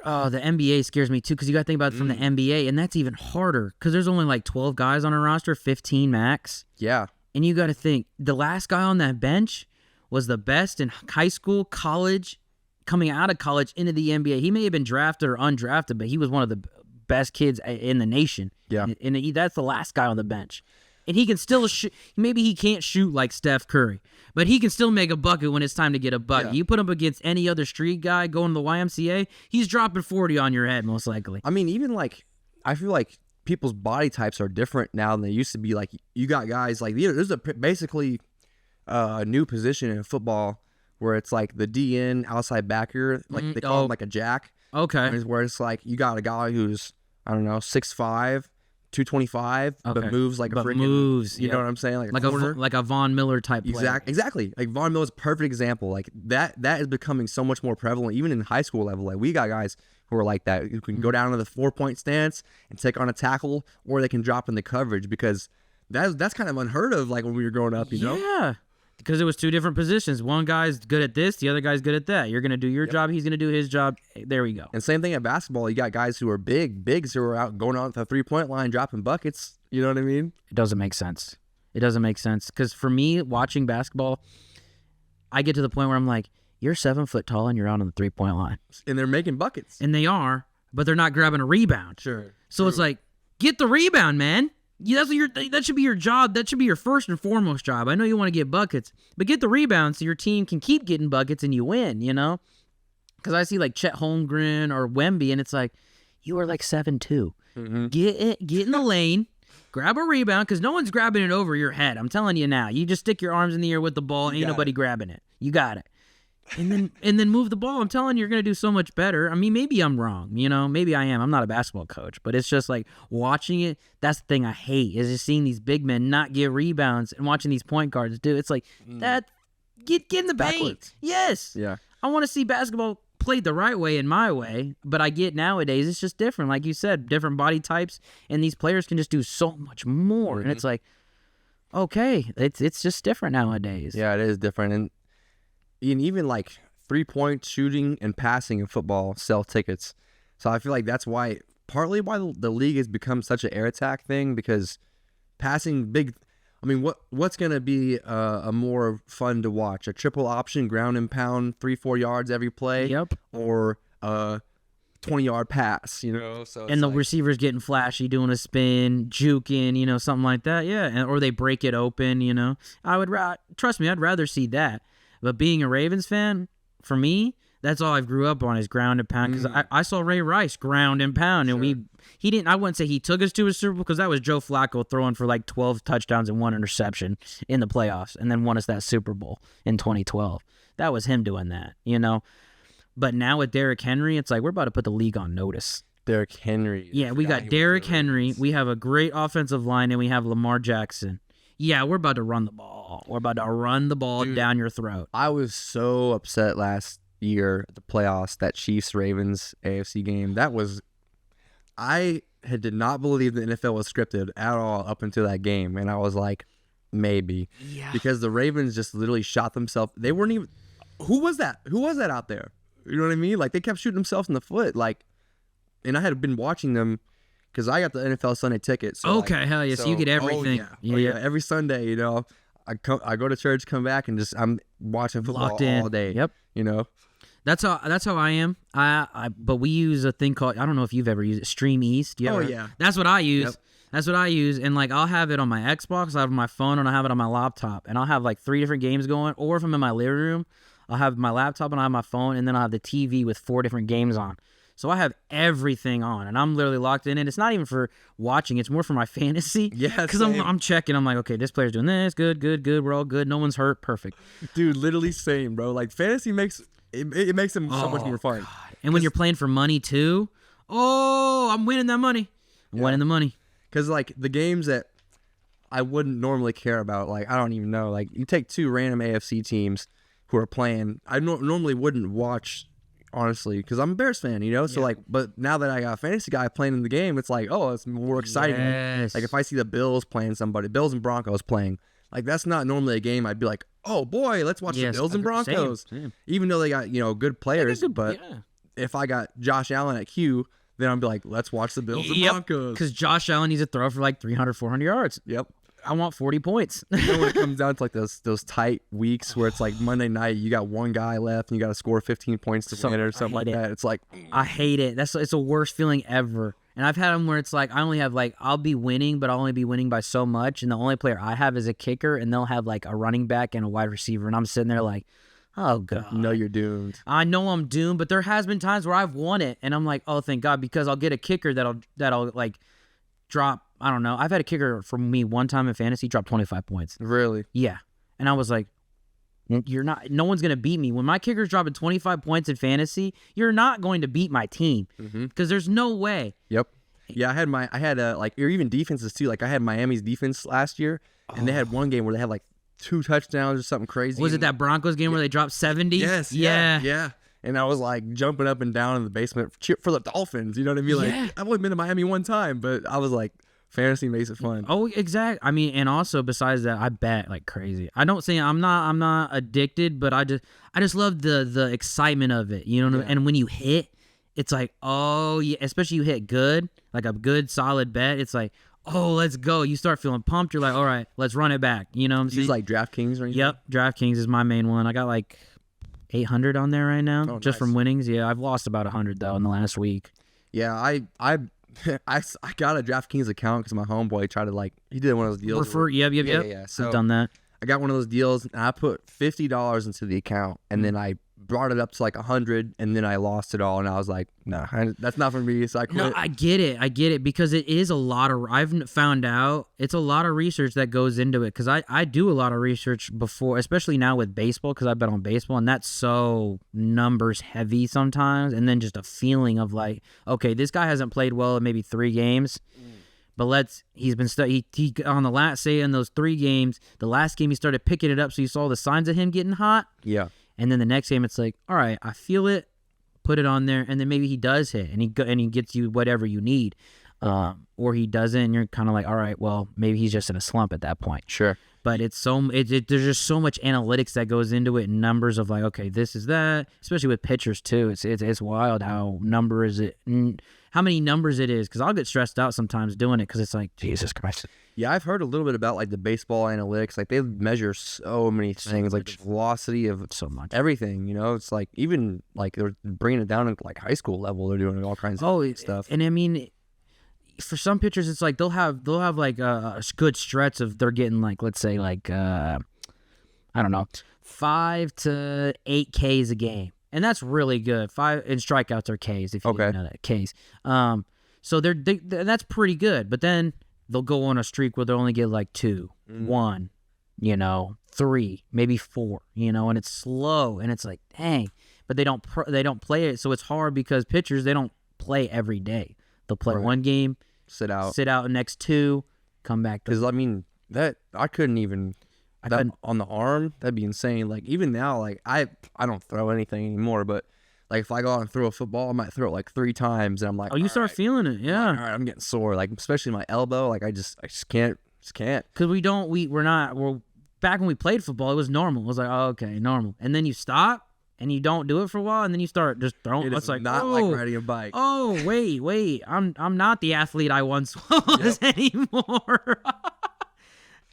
NBA scares me too, because you got to think about it from the NBA, and that's even harder because there's only like 12 guys on a roster, 15 max. Yeah. And you got to think, the last guy on that bench was the best in high school, college, coming out of college into the NBA. He may have been drafted or undrafted, but he was one of the best kids in the nation. Yeah. And that's the last guy on the bench. And he can still shoot. Maybe he can't shoot like Steph Curry, but he can still make a bucket when it's time to get a bucket. Yeah. You put him against any other street guy going to the YMCA, he's dropping 40 on your head most likely. I mean, even like, I feel like people's body types are different now than they used to be. Like, you got guys like, there's basically a new position in football where it's like the DN outside backer, like they call him like a jack. Okay. Where it's like you got a guy who's, I don't know, 6'5", 225, but moves like a freaking moves. You know what I'm saying? Like a Von Miller type player. Exactly. Like Von Miller's a perfect example. Like that is becoming so much more prevalent, even in high school level. Like we got guys who are like that, who can go down to the 4-point stance and take on a tackle, or they can drop in the coverage, because that's kind of unheard of. Like when we were growing up, you know? Yeah. Because it was two different positions. One guy's good at this, the other guy's good at that. You're going to do your job, he's going to do his job. There we go. And same thing at basketball. You got guys who are bigs who are out going on the 3-point line, dropping buckets. You know what I mean? It doesn't make sense. It doesn't make sense. Because for me, watching basketball, I get to the point where I'm like, you're 7 foot tall and you're out on the 3-point line. And they're making buckets. And they are, but they're not grabbing a rebound. Sure. So it's like, get the rebound, man. Yeah, that should be your job. That should be your first and foremost job. I know you want to get buckets, but get the rebound so your team can keep getting buckets and you win, you know? Because I see like Chet Holmgren or Wemby, and it's like, you are like 7'2". Mm-hmm. Get in the lane, grab a rebound, because no one's grabbing it over your head. I'm telling you now. You just stick your arms in the air with the ball, ain't nobody grabbing it. You got it. And then move the ball. I'm telling you, you're going to do so much better. I mean, maybe I'm wrong, you know? Maybe I am. I'm not a basketball coach. But it's just like watching it, that's the thing I hate, is just seeing these big men not get rebounds and watching these point guards do. It's like, that get in the paint. Yes. Yeah. I want to see basketball played the right way in my way, but I get nowadays it's just different. Like you said, different body types, and these players can just do so much more. Mm-hmm. And it's like, okay, it's just different nowadays. Yeah, it is different. And even like 3-point shooting and passing in football sell tickets. So I feel like that's partly why the league has become such an air attack thing, because passing big, I mean, what's going to be a more fun to watch? A triple option, ground and pound, 3-4 yards every play? Yep. Or a 20-yard pass, you know? So and the receivers getting flashy, doing a spin, juking, you know, something like that. Yeah. Or they break it open, you know? Trust me, I'd rather see that. But being a Ravens fan, for me, that's all I grew up on is ground and pound. Because I saw Ray Rice ground and pound, and he didn't. I wouldn't say he took us to a Super Bowl, because that was Joe Flacco throwing for like 12 touchdowns and 1 interception in the playoffs, and then won us that Super Bowl in 2012. That was him doing that, you know. But now with Derrick Henry, it's like we're about to put the league on notice. Derrick Henry. Yeah, we got Derrick Henry. We have a great offensive line, and we have Lamar Jackson. Yeah, we're about to run the ball. We're about to run the ball down your throat. I was so upset last year at the playoffs, that Chiefs-Ravens AFC game. I did not believe the NFL was scripted at all up until that game. And I was like, maybe. Yeah. Because the Ravens just literally shot themselves. They weren't even, who was that? Who was that out there? You know what I mean? Like, they kept shooting themselves in the foot. Like, and I had been watching them, because I got the NFL Sunday ticket. So okay, hell yeah. So you get everything. Yeah. Every Sunday, you know, I go to church, come back, and I'm watching football all day. Yep. You know? That's how I am. But we use a thing called, I don't know if you've ever used it, Stream East. Yeah. That's what I use. Yep. That's what I use. And like, I'll have it on my Xbox, I have it on my phone, and I'll have it on my laptop. And I'll have like 3 different games going. Or if I'm in my living room, I'll have my laptop and I'll have my phone, and then I'll have the TV with 4 different games on. So I have everything on, and I'm literally locked in. And it's not even for watching; it's more for my fantasy. Yeah, because I'm checking. I'm like, okay, this player's doing this. Good. We're all good. No one's hurt. Perfect. Dude, literally same, bro. Like fantasy makes it makes them so much more fun. God. And when you're playing for money too, I'm winning that money. I'm winning the money. Because like the games that I wouldn't normally care about, like I don't even know. Like you take 2 random AFC teams who are playing, I normally wouldn't watch. Honestly, because I'm a Bears fan, you know? So, like, but now that I got a fantasy guy playing in the game, it's like, oh, it's more exciting. Yes. Like, if I see the Bills playing somebody, Bills and Broncos playing, like, that's not normally a game I'd be like, oh, boy, let's watch the Bills and Broncos. Same. Even though they got, you know, good players, but if I got Josh Allen at Q, then I'd be like, let's watch the Bills and Broncos. Because Josh Allen needs to throw for like 300, 400 yards. Yep. I want 40 points. When it comes down to like those tight weeks where it's like Monday night, you got one guy left and you got to score 15 points to win it or something like that. It's like, I hate it. It's the worst feeling ever. And I've had them where it's like I only have like I'll be winning, but I'll only be winning by so much, and the only player I have is a kicker, and they'll have like a running back and a wide receiver, and I'm sitting there like, oh god, no, you're doomed. I know I'm doomed, but there has been times where I've won it, and I'm like, oh thank God, because I'll get a kicker that'll like drop. I don't know. I've had a kicker for me one time in fantasy drop 25 points. Really? Yeah, and I was like, no one's going to beat me. When my kicker's dropping 25 points in fantasy, you're not going to beat my team because there's no way. Yep. Yeah, I had like, or even defenses too. Like I had Miami's defense last year, and they had one game where they had like 2 touchdowns or something crazy. Was it that Broncos game where they dropped 70? Yes. Yeah. And I was like jumping up and down in the basement for the Dolphins. You know what I mean? Like I've only been to Miami one time, but I was like, fantasy makes it fun. Oh, exactly. I mean, and also besides that, I bet like crazy. I don't say I'm not addicted, but I just love the excitement of it. You know what I mean? And when you hit, it's like, oh yeah, especially you hit good, like a good solid bet. It's like, oh, let's go. You start feeling pumped. You're like, all right, let's run it back. You know what I'm saying? Use like DraftKings or anything? Yep, DraftKings is my main one. I got like 800 on there right now, just from winnings. Yeah, I've lost about 100 though in the last week. Yeah, I got a DraftKings account because my homeboy tried to he did one of those deals. Yep. So I've done that. I got one of those deals and I put $50 into the account and then I brought it up to like 100 and then I lost it all and I was like, nah, that's not for me. So I quit. No, I get it because it is a lot of. I've found out it's a lot of research that goes into it because I do a lot of research before, especially now with baseball because I bet on baseball and that's so numbers heavy sometimes, and then just a feeling of like, okay, this guy hasn't played well in maybe 3 games. But he's been he on the last, say in those 3 games, the last game he started picking it up, so you saw the signs of him getting hot. Yeah. And then the next game it's like, all right, I feel it, put it on there, and then maybe he does hit and he gets you whatever you need. Or he doesn't, and you're kind of like, all right, well, maybe he's just in a slump at that point. Sure. But there's just so much analytics that goes into it, and numbers of like, okay, this is that, especially with pitchers too. It's wild how how many numbers it is, because I'll get stressed out sometimes doing it because it's like, Jesus Christ. Yeah, I've heard a little bit about like the baseball analytics. Like they measure so many things, like the velocity of so much everything. You know, it's like even like they're bringing it down to like high school level. They're doing all kinds of stuff. And I mean, for some pitchers, it's like they'll have like a good stretch of they're getting like, let's say like I don't know, 5 to 8 Ks a game, and that's really good. 5 and strikeouts are Ks if you didn't know that, Ks. So that's pretty good. But then they'll go on a streak where they only get like 2, 1, 3, maybe 4, and it's slow, and it's like, dang. But they don't play it, so it's hard because pitchers, they don't play every day. They'll play one game, sit out the next 2, come back. Because I mean that I couldn't even. On the arm, that'd be insane. Like even now, like I don't throw anything anymore, but like if I go out and throw a football, I might throw it like 3 times, and I'm like, you start feeling it, yeah. All right, I'm getting sore, like especially my elbow. Like I just can't. Because we're back when we played football, it was normal. It was like, oh, okay, normal, and then you stop and you don't do it for a while, and then you start just throwing. It's like not like riding a bike. Oh wait, I'm not the athlete I once was anymore.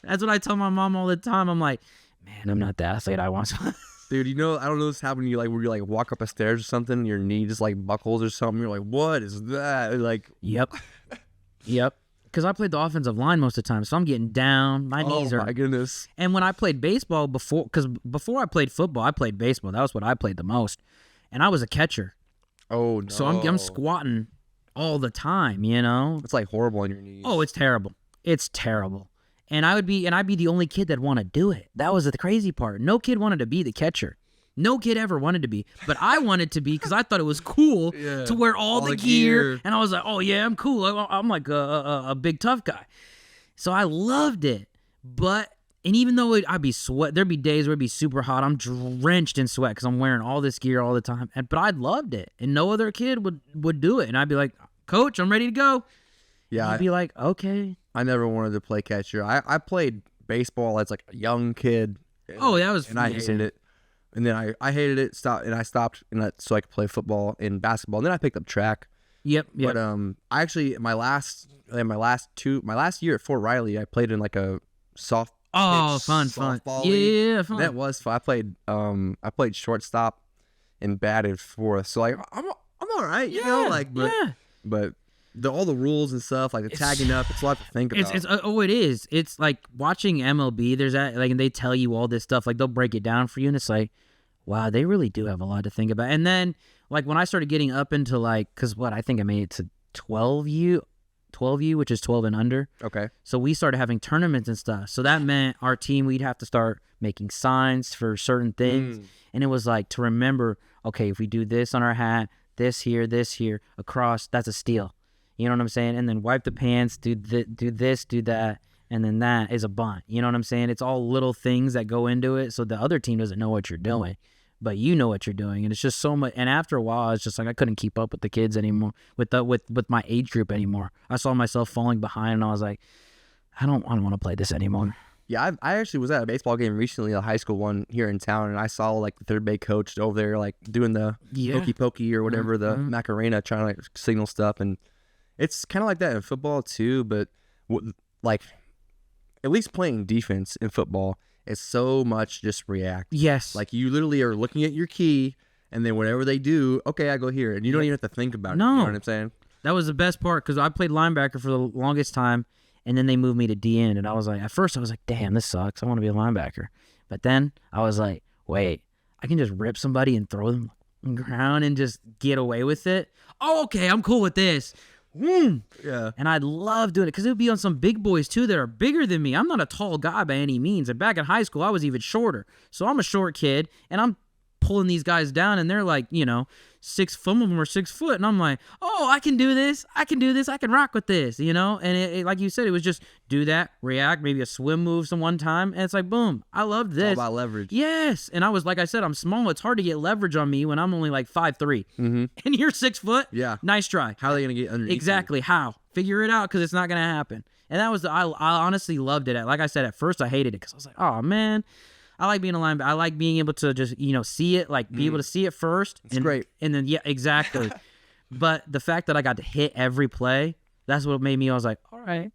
That's what I tell my mom all the time. I'm like, man, I'm not the athlete I once was. Dude, I don't know what's happening to you, like where you like walk up a stairs or something, and your knee just like buckles or something. You're like, what is that? Like, yep. Because I played the offensive line most of the time, so I'm getting down. My knees are. Oh my goodness. And when I played baseball before I played football, I played baseball. That was what I played the most, and I was a catcher. Oh no. So I'm squatting all the time. It's like horrible on your knees. Oh, it's terrible. It's terrible. And I'd be the only kid that want to do it. That was the crazy part. No kid wanted to be the catcher. No kid ever wanted to be. But I wanted to be because I thought it was cool to wear all the gear. And I was like, oh, yeah, I'm cool. I'm like a big tough guy. So I loved it. And even though I'd be sweat, there'd be days where it'd be super hot. I'm drenched in sweat because I'm wearing all this gear all the time. But I loved it. And no other kid would do it. And I'd be like, Coach, I'm ready to go. Yeah. I'd be like, okay. I never wanted to play catcher. I played baseball as like a young kid. That was. And I hated it. And then I hated it. I stopped so I could play football and basketball. And then I picked up track. Yep. But I actually my last year at Fort Riley, I played in like a soft. Oh, fun. Yeah, fun. That was fun. I played shortstop and batted fourth. So like I'm all right, you know, like but all the rules and stuff, like the tagging up, it's a lot to think about. It is. It's like watching MLB. There's that, like, and they tell you all this stuff, like they'll break it down for you, and it's like, wow, they really do have a lot to think about. And then like when I started getting up into like, cause I think I made it to 12U, which is 12 and under. Okay. So we started having tournaments and stuff. So that meant our team, we'd have to start making signs for certain things. And it was like to remember, okay, if we do this on our hat, this here, across, that's a steal. You know what I'm saying? And then wipe the pants, do this, do that, and then that is a bunt. You know what I'm saying? It's all little things that go into it, so the other team doesn't know what you're doing, but you know what you're doing. And it's just so much. And after a while, it's just like I couldn't keep up with the kids anymore, with my age group anymore. I saw myself falling behind, and I was like, I don't want to play this anymore. Yeah, I actually was at a baseball game recently, a high school one here in town, and I saw like the third base coach over there like doing the hokey pokey or whatever, the Macarena, trying to like signal stuff. And it's kind of like that in football too, but like at least playing defense in football is so much just react. Yes. Like you literally are looking at your key, and then whatever they do, okay, I go here, and you don't even have to think about it. You know what I'm saying? That was the best part, because I played linebacker for the longest time. And then they moved me to D-end, and I was like, at first I was like, damn, this sucks. I want to be a linebacker. But then I was like, wait, I can just rip somebody and throw them on the ground and just get away with it. Oh, okay, I'm cool with this. Yeah. And I'd love doing it, because it would be on some big boys too that are bigger than me. I'm not a tall guy by any means. And back in high school, I was even shorter. So I'm a short kid, and I'm pulling these guys down, and they're like, you know, some of them are 6 foot, and I'm like, oh, I can do this, I can rock with this, you know. And it like you said, it was just do that, react, maybe a swim move some one time, and it's like, boom, I love this. It's all about leverage. Yes. And I was, like I said, I'm small. It's hard to get leverage on me when I'm only like 5'3", and you're 6 foot. Yeah. Nice try. How are they gonna get underneath? Exactly. How? Figure it out, because it's not gonna happen. And that was I honestly loved it. Like I said, at first I hated it, because I was like, oh man, I like being a linebacker. I like being able to just, you know, see it, like be able to see it first. It's great. And then, yeah, exactly. But the fact that I got to hit every play, that's what made me, I was like, all right.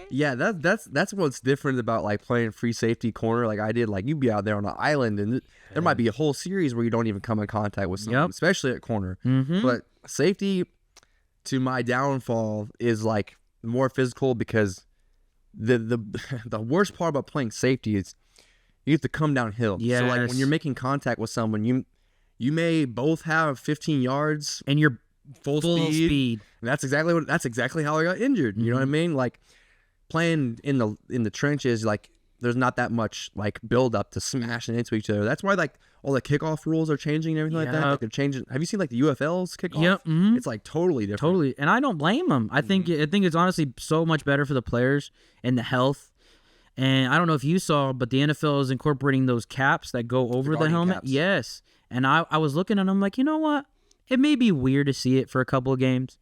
Yeah, that's what's different about like playing free safety corner like I did. Like you'd be out there on an island, and there might be a whole series where you don't even come in contact with someone, especially at corner. But safety, to my downfall, is like more physical, because the worst part about playing safety is you have to come downhill. Yes. So like when you're making contact with someone, you may both have 15 yards and you're full speed. And that's exactly how I got injured. You know what I mean? Like playing in the trenches, like there's not that much like build up to smashing into each other. That's why like all the kickoff rules are changing and everything like that. Like they're changing. Have you seen like the UFL's kickoff? Yep. It's like totally different. Totally. And I don't blame them. I think it's honestly so much better for the players and the health. And I don't know if you saw, but the NFL is incorporating those caps that go over the helmet. Caps. Yes. And I was looking at them like, you know what? It may be weird to see it for a couple of games,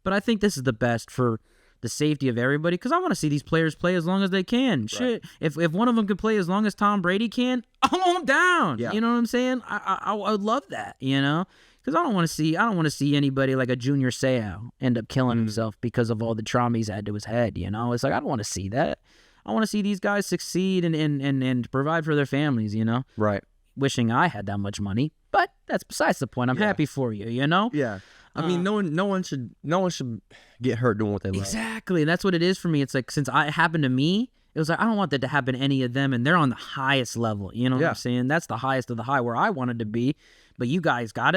but I think this is the best for the safety of everybody, because I want to see these players play as long as they can. Right. Shit, if one of them could play as long as Tom Brady can, I'm down. Yeah. You know what I'm saying? I would love that, you know? Because I don't want to see anybody like a Junior Seau end up killing himself because of all the trauma he's had to his head, you know? It's like, I don't want to see that. I want to see these guys succeed and provide for their families, you know? Right. Wishing I had that much money, but that's besides the point. I'm happy for you, you know? Yeah. I mean, no one should get hurt doing what they love. Exactly. And that's what it is for me. It's like, since it happened to me, it was like, I don't want that to happen to any of them, and they're on the highest level. You know what I'm saying? That's the highest of the high where I wanted to be. But you guys got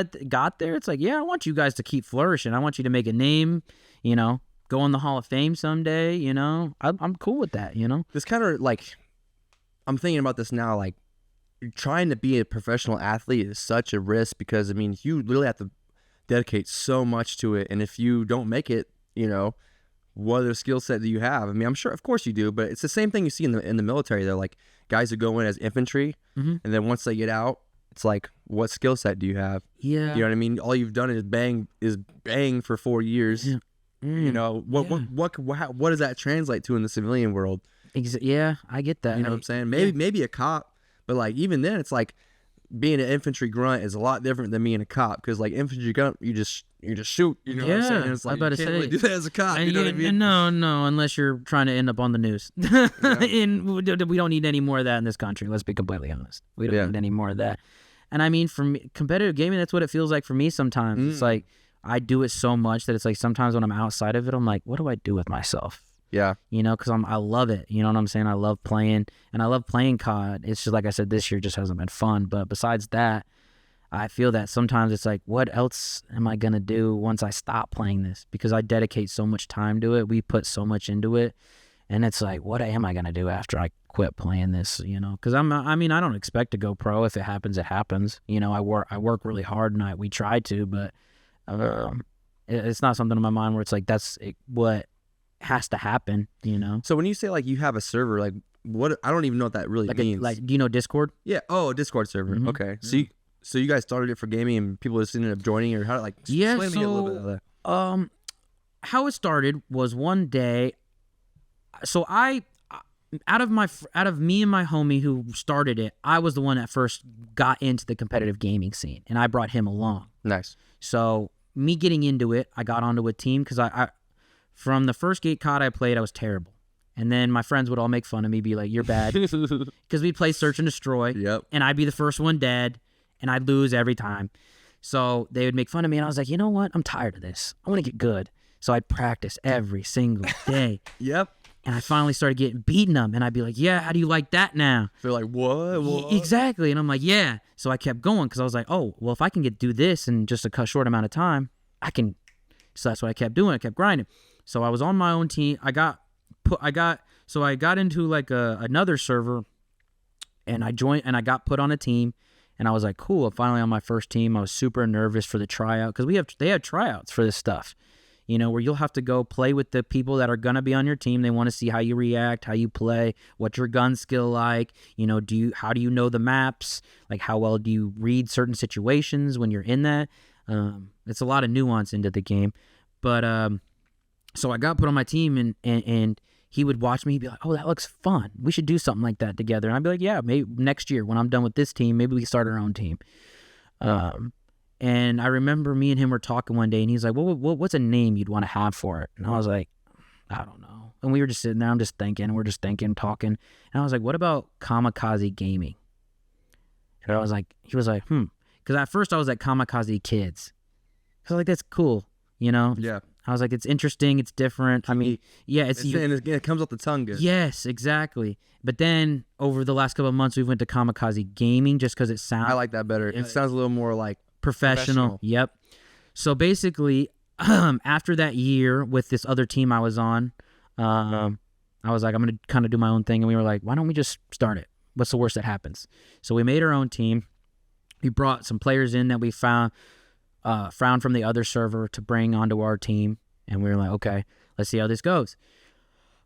there. It's like, yeah, I want you guys to keep flourishing. I want you to make a name, you know? Go in the Hall of Fame someday, you know? I'm cool with that, you know? This kind of, like, I'm thinking about this now, like, trying to be a professional athlete is such a risk, because, I mean, you really have to dedicate so much to it, and if you don't make it, you know, what other skill set do you have? I mean, I'm sure, of course you do, but it's the same thing you see in the military. They're like guys who go in as infantry, and then once they get out, it's like, what skill set do you have? Yeah. You know what I mean? All you've done is bang for 4 years. Yeah. You know, what does that translate to in the civilian world? Yeah, I get that. You know what I'm saying? Maybe a cop, but like even then, it's like being an infantry grunt is a lot different than being a cop, because like infantry grunt, you just you just shoot. You know what I'm saying? It's like, I about to can't say, really do that as a cop. You know what I mean? No, unless you're trying to end up on the news. And we don't need any more of that in this country. Let's be completely honest. We don't need any more of that. And I mean, for me, competitive gaming, that's what it feels like for me sometimes. It's like I do it so much that it's like sometimes when I'm outside of it, I'm like, what do I do with myself? Yeah. You know, because I love it. You know what I'm saying? I love playing, and I love playing COD. It's just like I said, this year just hasn't been fun. But besides that, I feel that sometimes it's like, what else am I going to do once I stop playing this? Because I dedicate so much time to it. We put so much into it. And it's like, what am I going to do after I quit playing this, you know? Because I don't expect to go pro. If it happens, it happens. You know, I work really hard, and we try to, but it's not something in my mind where it's like, what has to happen, you know? So when you say like you have a server, like what, I don't even know what that really means. Do you know Discord? Yeah. Oh, a Discord server. Mm-hmm. Okay. So you guys started it for gaming, and people just ended up joining, or how? Like, explain to me a little bit of that. How it started was one day. So out of me and my homie who started it, I was the one that first got into the competitive gaming scene, and I brought him along. Nice. So me getting into it, I got onto a team because I from the first gate COD I played, I was terrible. And then my friends would all make fun of me, be like, "You're bad," because we'd play Search and Destroy. Yep. And I'd be the first one dead, and I'd lose every time. So they would make fun of me, and I was like, you know what? I'm tired of this. I want to get good. So I'd practice every single day. Yep. And I finally started getting beating them, and I'd be like, yeah, how do you like that now? They're like, what? Exactly. And I'm like, yeah. So I kept going because I was like, oh, well, if I can do this in just a short amount of time, I can. So that's what I kept doing. I kept grinding. So I was on my own team. I got into like another server, and I joined, and I got put on a team, and I was like, cool, I'm finally on my first team. I was super nervous for the tryout because they have tryouts for this stuff, you know, where you'll have to go play with the people that are going to be on your team. They want to see how you react, how you play, what's your gun skill like, you know, how do you know the maps, like how well do you read certain situations when you're in that. It's a lot of nuance into the game. But so I got put on my team, and he would watch me. He'd be like, oh, that looks fun. We should do something like that together. And I'd be like, yeah, maybe next year when I'm done with this team, maybe we can start our own team. And I remember me and him were talking one day, and he's like, what's a name you'd want to have for it? And I was like, I don't know. And we were just sitting there. I'm just thinking. We're just thinking, talking. And I was like, what about Kamikaze Gaming? And I was like, he was like, Because at first I was like, Kamikaze Kids. I was like, that's cool, you know? Yeah. I was like, it's interesting, it's different. I mean, yeah, it comes off the tongue good. Yes, exactly. But then over the last couple of months, we went to Kamikaze Gaming just because it sounds. I like that better. It sounds a little more like professional. Yep. So basically, after that year with this other team I was on, I was like, I'm gonna kind of do my own thing, and we were like, why don't we just start it? What's the worst that happens? So we made our own team. We brought some players in that we found from the other server to bring onto our team, and we were like, okay, let's see how this goes.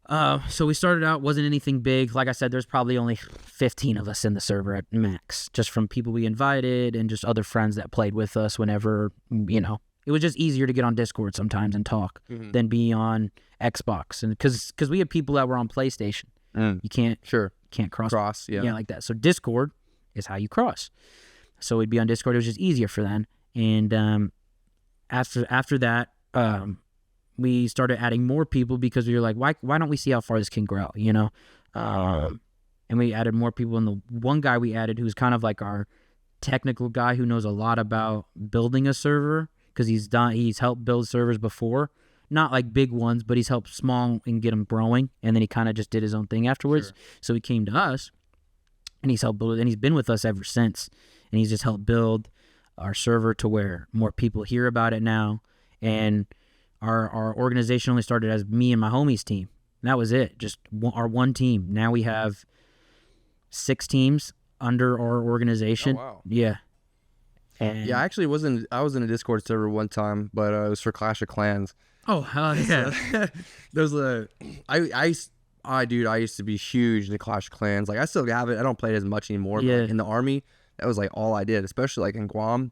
So we started out, wasn't anything big. Like I said, there's probably only 15 of us in the server at max, just from people we invited and just other friends that played with us whenever, you know. It was just easier to get on Discord sometimes and talk than be on Xbox, and because we had people that were on PlayStation. You can't cross yeah, like that. So Discord is how you cross. So we'd be on Discord. It was just easier for them. And after that, we started adding more people because we were like, why don't we see how far this can grow, you know? And we added more people. And the one guy we added who's kind of like our technical guy who knows a lot about building a server, because he's helped build servers before, not like big ones, but he's helped small and get them growing. And then he kind of just did his own thing afterwards. Sure. So he came to us, and he's helped build it, and he's been with us ever since. And he's just helped build our server to where more people hear about it now. And our organization only started as me and my homies team. And that was it, just our one team. Now we have 6 teams under our organization. Oh, wow. Yeah. And yeah, I was in a Discord server one time, but it was for Clash of Clans. Oh, hell yeah. I used to be huge into Clash of Clans. Like, I still have it. I don't play it as much anymore. Yeah. But like, in the army, that was like all I did, especially like in Guam.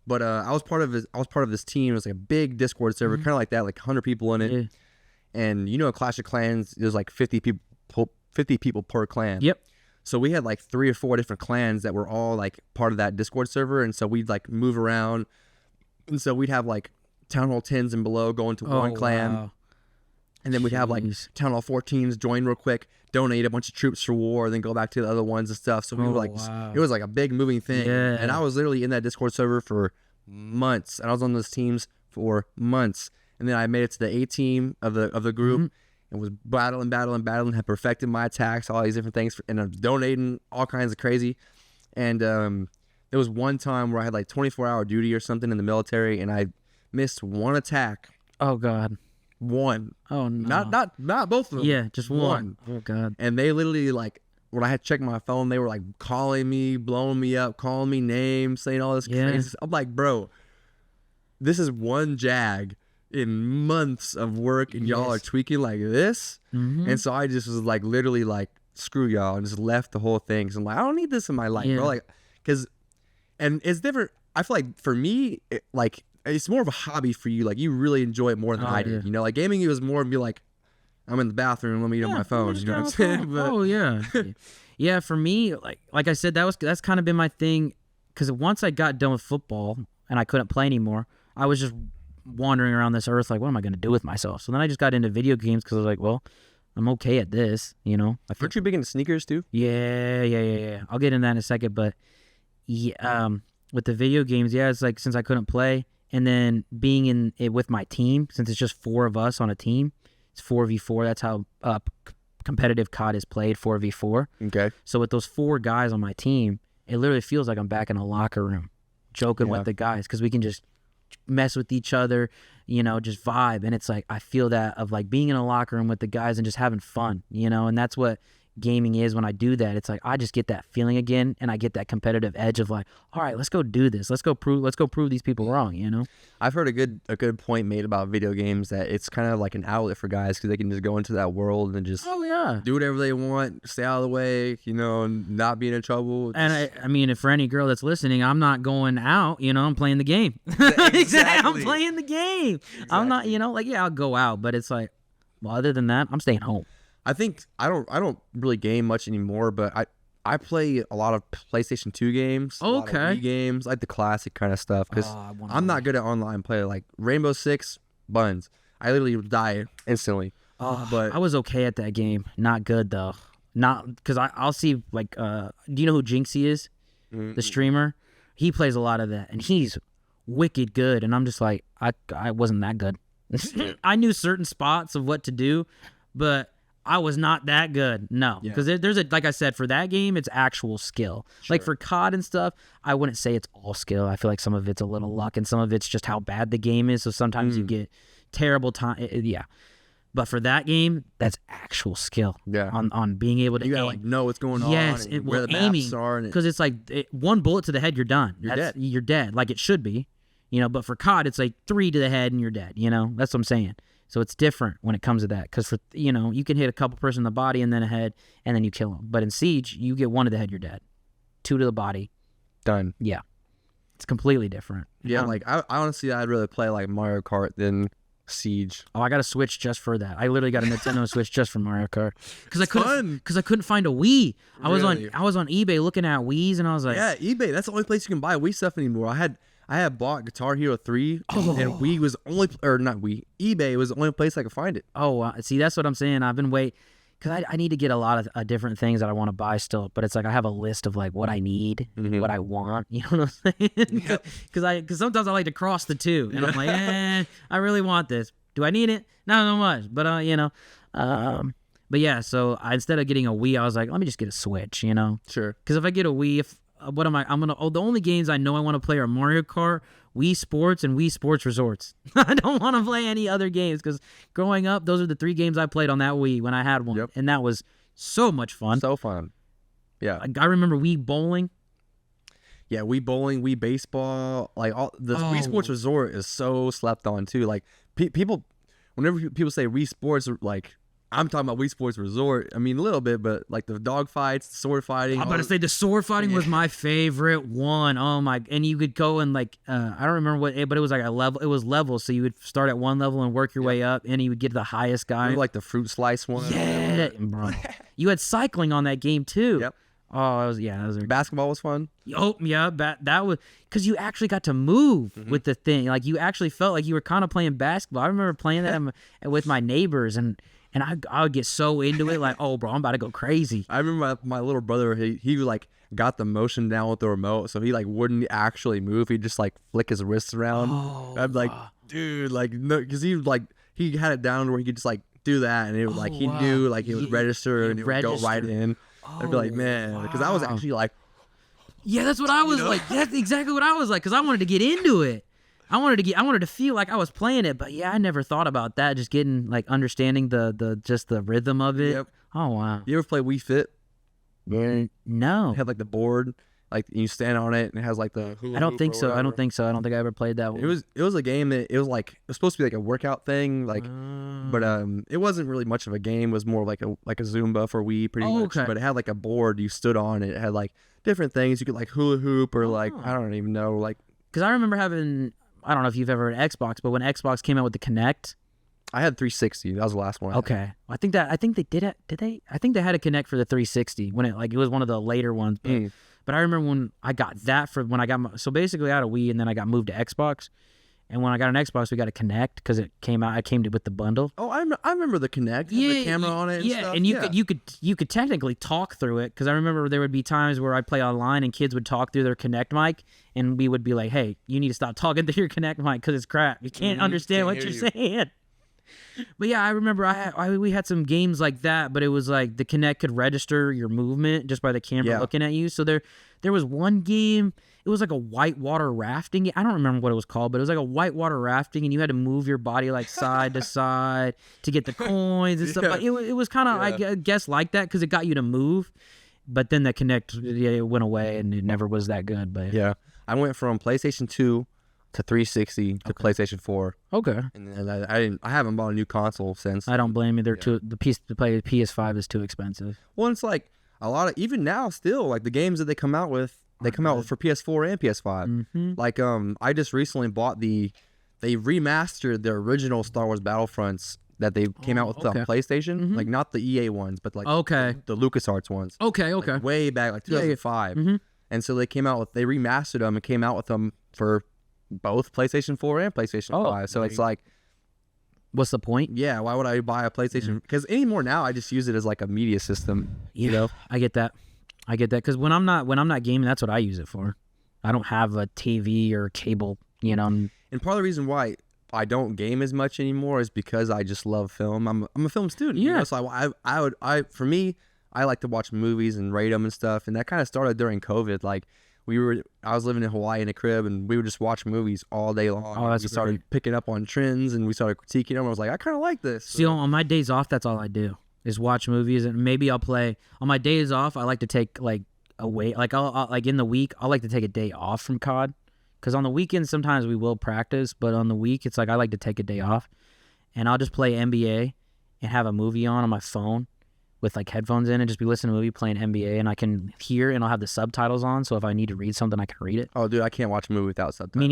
But I was part of this team. It was like a big Discord server, kind of like that, like 100 people in it. Yeah. And you know, Clash of Clans, there's like 50 people per clan. Yep. So we had like 3 or 4 different clans that were all like part of that Discord server, and so we'd like move around, And so we'd have like Town Hall 10s and below going to one clan. Wow. And then we'd have like Town Hall 14s join real quick, donate a bunch of troops for war, then go back to the other ones and stuff. So we were like, it was like a big moving thing. Yeah. And I was literally in that Discord server for months. And I was on those teams for months. And then I made it to the A team of the group and was battling, had perfected my attacks, all these different things, and I'm donating all kinds of crazy. And there was one time where I had like 24-hour duty or something in the military, and I missed one attack. Oh God. One. Oh no. Not both of them. Yeah, just one. Oh God. And they literally like, when I had checked my phone, they were like calling me, blowing me up, calling me names, saying all this crazy stuff. I'm like, bro, this is one jag in months of work, and y'all are tweaking like this. And so I just was like, literally like, screw y'all, and just left the whole thing. Cause I'm like, I don't need this in my life, bro. Like, cause, and it's different. I feel like for me, it's more of a hobby for you. Like, you really enjoy it more than I did. You know, like gaming, it was more of me like, I'm in the bathroom, let me eat on my phone. You know what I'm saying? But, yeah. For me, like I said, that's kind of been my thing. Cause once I got done with football and I couldn't play anymore, I was just wandering around this earth like, what am I going to do with myself? So then I just got into video games because I was like, well, I'm okay at this, you know. Aren't you big into sneakers too? Yeah. I'll get into that in a second, but with the video games, it's like since I couldn't play, and then being in it with my team, since it's just 4 of us on a team, it's 4v4. That's how competitive COD is played, 4v4. Okay. So with those 4 guys on my team, it literally feels like I'm back in a locker room, joking with the guys, because we can just mess with each other, you know, just vibe. And it's like, I feel that of like being in a locker room with the guys and just having fun, you know. And that's what gaming is. When I do that, it's like I just get that feeling again, and I get that competitive edge of like, all right, let's go do this, let's go prove these people wrong, you know. I've heard a good point made about video games, that it's kind of like an outlet for guys, because they can just go into that world and just do whatever they want, stay out of the way, you know, and not be in trouble. And I mean, if for any girl that's listening, I'm not going out, you know, I'm playing the game. Exactly. I'm playing the game. Exactly. I'm not, you know, like, I'll go out, but it's like, well, other than that, I'm staying home. I think I don't really game much anymore, but I play a lot of PlayStation 2 games, a lot of Wii games, like the classic kind of stuff, because I'm not good at online play. Like Rainbow Six, buns. I literally would die instantly. But I was okay at that game. Not good though. Not because I'll see like, do you know who Jinxie is? The streamer. He plays a lot of that, and he's wicked good. And I'm just like, I wasn't that good. I knew certain spots of what to do, but I was not that good. No, because there's like I said, for that game, it's actual skill. Sure. Like for COD and stuff, I wouldn't say it's all skill. I feel like some of it's a little luck, and some of it's just how bad the game is. So sometimes you get terrible time. But for that game, that's actual skill. Yeah. On being able to, you gotta like know what's going on. Yes, and where the maps are, because it's like one bullet to the head, you're done. You're dead. You're dead, like it should be, you know. But for COD, it's like 3 to the head and you're dead. You know, that's what I'm saying. So it's different when it comes to that, because for, you know, you can hit a couple person in the body and then a head, and then you kill them. But in Siege, you get 1 to the head, you're dead. 2 to the body, done. Yeah, it's completely different. Yeah, like I honestly, I'd rather play like Mario Kart than Siege. Oh, I got a Switch just for that. I literally got a Nintendo Switch just for Mario Kart, because I couldn't find a Wii. I was on eBay looking at Wiis, and I was like, yeah, eBay. That's the only place you can buy Wii stuff anymore. I had bought Guitar Hero 3, and Wii was only, or not Wii, eBay was the only place I could find it. Oh, see, that's what I'm saying. I've been waiting, because I need to get a lot of different things that I want to buy still, but it's like I have a list of like what I need, what I want, you know what I'm saying? Because sometimes I like to cross the two, and I'm like, I really want this. Do I need it? Not so much, but you know. But yeah, so instead of getting a Wii, I was like, let me just get a Switch, you know? Sure. Because if I get a Wii, the only games I know I want to play are Mario Kart, Wii Sports, and Wii Sports Resorts. I don't want to play any other games, because growing up, those are the 3 games I played on that Wii when I had one. Yep. And that was so much fun. So fun. Yeah. I remember Wii Bowling. Yeah, Wii Bowling, Wii Baseball, like all the Wii Sports Resort is so slept on too. Like people, whenever people say Wii Sports, like, I'm talking about Wii Sports Resort. I mean, a little bit, but like the dog fights, the sword fighting. I'm about to say the sword fighting was my favorite one. Oh my! And you could go and like, I don't remember what, but it was like a level. It was levels, so you would start at one level and work your way up, and you would get to the highest guy. Remember, like the fruit slice one. Yeah, bro. You had cycling on that game too. Yep. Oh, that was Basketball was fun. Oh, yeah, that was because you actually got to move with the thing. Like you actually felt like you were kind of playing basketball. I remember playing that with my neighbors, and I would get so into it, like, oh, bro, I'm about to go crazy. I remember my little brother, he like got the motion down with the remote, so he like wouldn't actually move. He'd just like flick his wrists around. Oh, I'd be like, dude, like, no, because he had it down where he could just like do that, and it was he knew like it would register and it would go right in. I'd be like, man, because I was actually like, yeah, that's what I was like. That's exactly what I was like, because I wanted to get into it. I wanted to feel like I was playing it, but yeah, I never thought about that. Just getting like understanding the rhythm of it. Yep. Oh wow. You ever play Wii Fit? No. It had like the board, like you stand on it, and it has like the. I don't think so. I don't think I ever played that one. It was a game that it was supposed to be like a workout thing, like, but it wasn't really much of a game. It was more like a Zumba for Wii, pretty much. Okay. But it had like a board you stood on. It had like different things you could like hula hoop or like I don't even know like. Because I remember having. I don't know if you've ever had Xbox, but when Xbox came out with the Kinect, I had 360. That was the last one. Okay, I think they did it. Did they? I think they had a Kinect for the 360 when it was one of the later ones. But I remember when I got that when I got so basically I had a Wii and then I got moved to Xbox, and when I got an Xbox we got a Kinect because it came out. I came with the bundle. Oh, I remember the Kinect. Yeah, the camera on it. And stuff. And you could technically talk through it because I remember there would be times where I'd play online and kids would talk through their Kinect mic, and we would be like, "Hey, you need to stop talking through your Kinect mic because it's crap. You can't understand what you're saying." But yeah, I remember we had some games like that, but it was like the Kinect could register your movement just by the camera looking at you. So there was one game, it was like a whitewater rafting. I don't remember what it was called, but it was like a whitewater rafting, and you had to move your body like side to side to get the coins and stuff. But it was kind of, I guess, like that because it got you to move. But then the Kinect, it went away, and it never was that good. But yeah, I went from PlayStation 2 to 360 to PlayStation 4. Okay. And then I haven't bought a new console since. I don't blame you. They're too the PS5 is too expensive. Well, it's like a lot of even now still like the games that they come out with for PS4 and PS5. Like I just recently bought they remastered the original Star Wars Battlefronts that they came out with on PlayStation, like not the EA ones, but like the LucasArts ones. Okay. Like way back like 2005. And so they remastered them and came out with them for both PlayStation 4 and PlayStation 5. So it's like, what's the point? Yeah, why would I buy a PlayStation? Because anymore now, I just use it as like a media system. You know, I get that because when I'm not gaming, that's what I use it for. I don't have a TV or cable, you know. And part of the reason why I don't game as much anymore is because I just love film. I'm a film student. Yeah. You know? So for me, I like to watch movies and rate them and stuff. And that kind of started during COVID. Like I was living in Hawaii in a crib, and we would just watch movies all day long. Oh, that's we started picking up on trends, and we started critiquing them. I was like, I kind of like this. See, on my days off, that's all I do is watch movies, and maybe I'll play. On my days off, I like to take like away, like I'll like in the week, I like to take a day off from COD, because on the weekends sometimes we will practice, but on the week it's like I like to take a day off, and I'll just play NBA and have a movie on my phone with like headphones in and just be listening to a movie playing NBA, and I can hear and I'll have the subtitles on, so if I need to read something I can read it. Oh dude, I can't watch a movie without subtitles. Me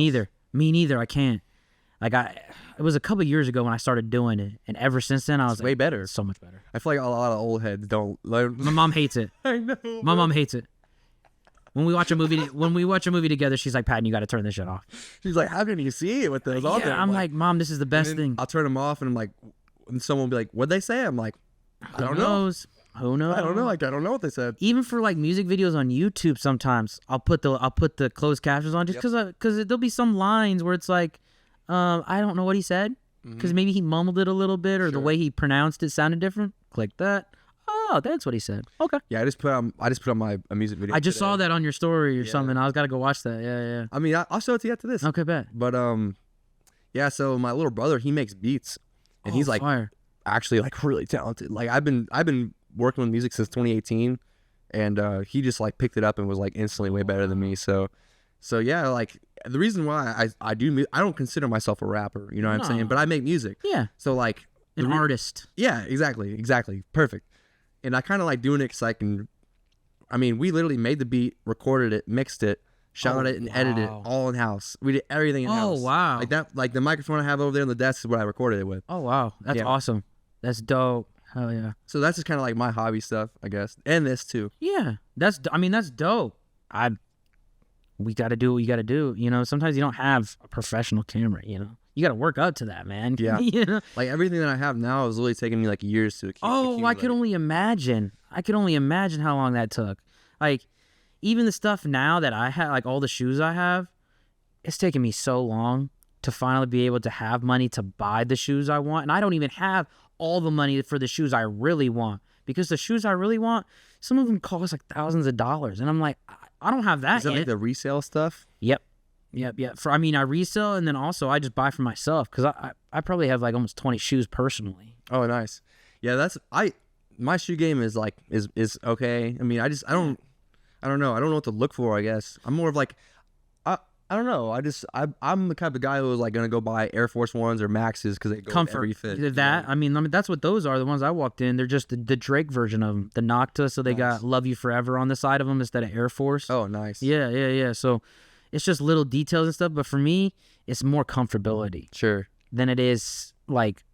neither. I can't. Like it was a couple years ago when I started doing it, and ever since then I was way better. So much better. I feel like a lot of old heads don't learn. My mom hates it. I know. My mom hates it. When we watch a movie together, she's like, Patton, you got to turn this shit off. She's like, how can you see it with those on there? I'm like, Mom, this is the best thing. I'll turn them off, and I'm like, and someone will be like, what'd they say? I'm like, I don't know. Who knows? I don't know. Like I don't know what they said. Even for like music videos on YouTube, sometimes I'll put the closed captions on just because there'll be some lines where it's like, I don't know what he said because maybe he mumbled it a little bit or the way he pronounced it sounded different. Click that. Oh, that's what he said. Okay. Yeah, I just put on a music video. I just saw that on your story or something. I was gotta go watch that. Yeah. I mean, I'll show it to you after this. Okay, bet. But yeah. So my little brother, he makes beats, and he's like actually like really talented. Like I've been working with music since 2018, and he just like picked it up and was like instantly way better than me. So yeah, like the reason why I don't consider myself a rapper, you know what I'm saying, but I make music. Yeah. So like an artist. Yeah, exactly, perfect. And I kind of like doing it because we literally made the beat, recorded it, mixed it, shot it, and edited it all in house. We did everything in house. Oh wow! Like that, like the microphone I have over there on the desk is what I recorded it with. Oh wow, that's awesome. That's dope. Hell yeah. So that's just kind of like my hobby stuff, I guess, and this too. Yeah, that's dope. We got to do what you got to do. You know, sometimes you don't have a professional camera. You know, you got to work up to that, man. Yeah. You know? Like everything that I have now is really taking me like years to accumulate. I could only imagine. I could only imagine how long that took. Like, even the stuff now that I have, like all the shoes I have, it's taken me so long to finally be able to have money to buy the shoes I want. And I don't even have all the money for the shoes I really want, because the shoes I really want, some of them cost like thousands of dollars. And I'm like, I don't have that. Is that like the resale stuff? Yep. I resell, and then also I just buy for myself, because I probably have like almost 20 shoes personally. Oh, nice. Yeah, my shoe game is like is okay. I mean, I don't know. I don't know what to look for, I guess. I'm more of like I don't know. I'm the type of guy who's like gonna go buy Air Force Ones or Maxes because they go with every fit. That, I mean, that's what those are. The ones I walked in, they're just the Drake version of them, the Nocta. So they got Love You Forever on the side of them instead of Air Force. Oh, nice. Yeah. So it's just little details and stuff. But for me, it's more comfortability. Sure. Than it is like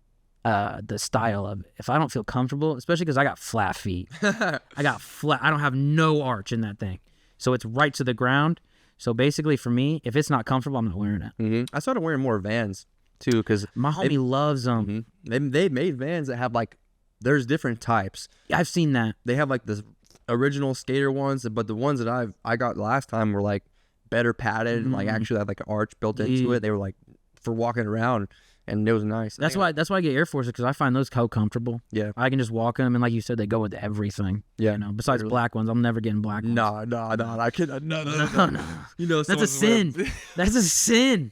the style of it. If I don't feel comfortable, especially because I got flat feet, I don't have no arch in that thing, so it's right to the ground. So basically, for me, if it's not comfortable, I'm not wearing it. Mm-hmm. I started wearing more Vans too, because my homie loves them. Mm-hmm. They made Vans that have like, there's different types. I've seen that. They have like the original skater ones, but the ones that I got last time were like better padded and like actually had like an arch built into it. They were like for walking around, and it was nice. That's why I get Air Forces, because I find those so comfortable. Yeah, I can just walk in them, and like you said, they go with everything. Yeah, you know, besides black ones, I'm never getting black ones. No, I can't. No. You know, that's a sin. That's a sin.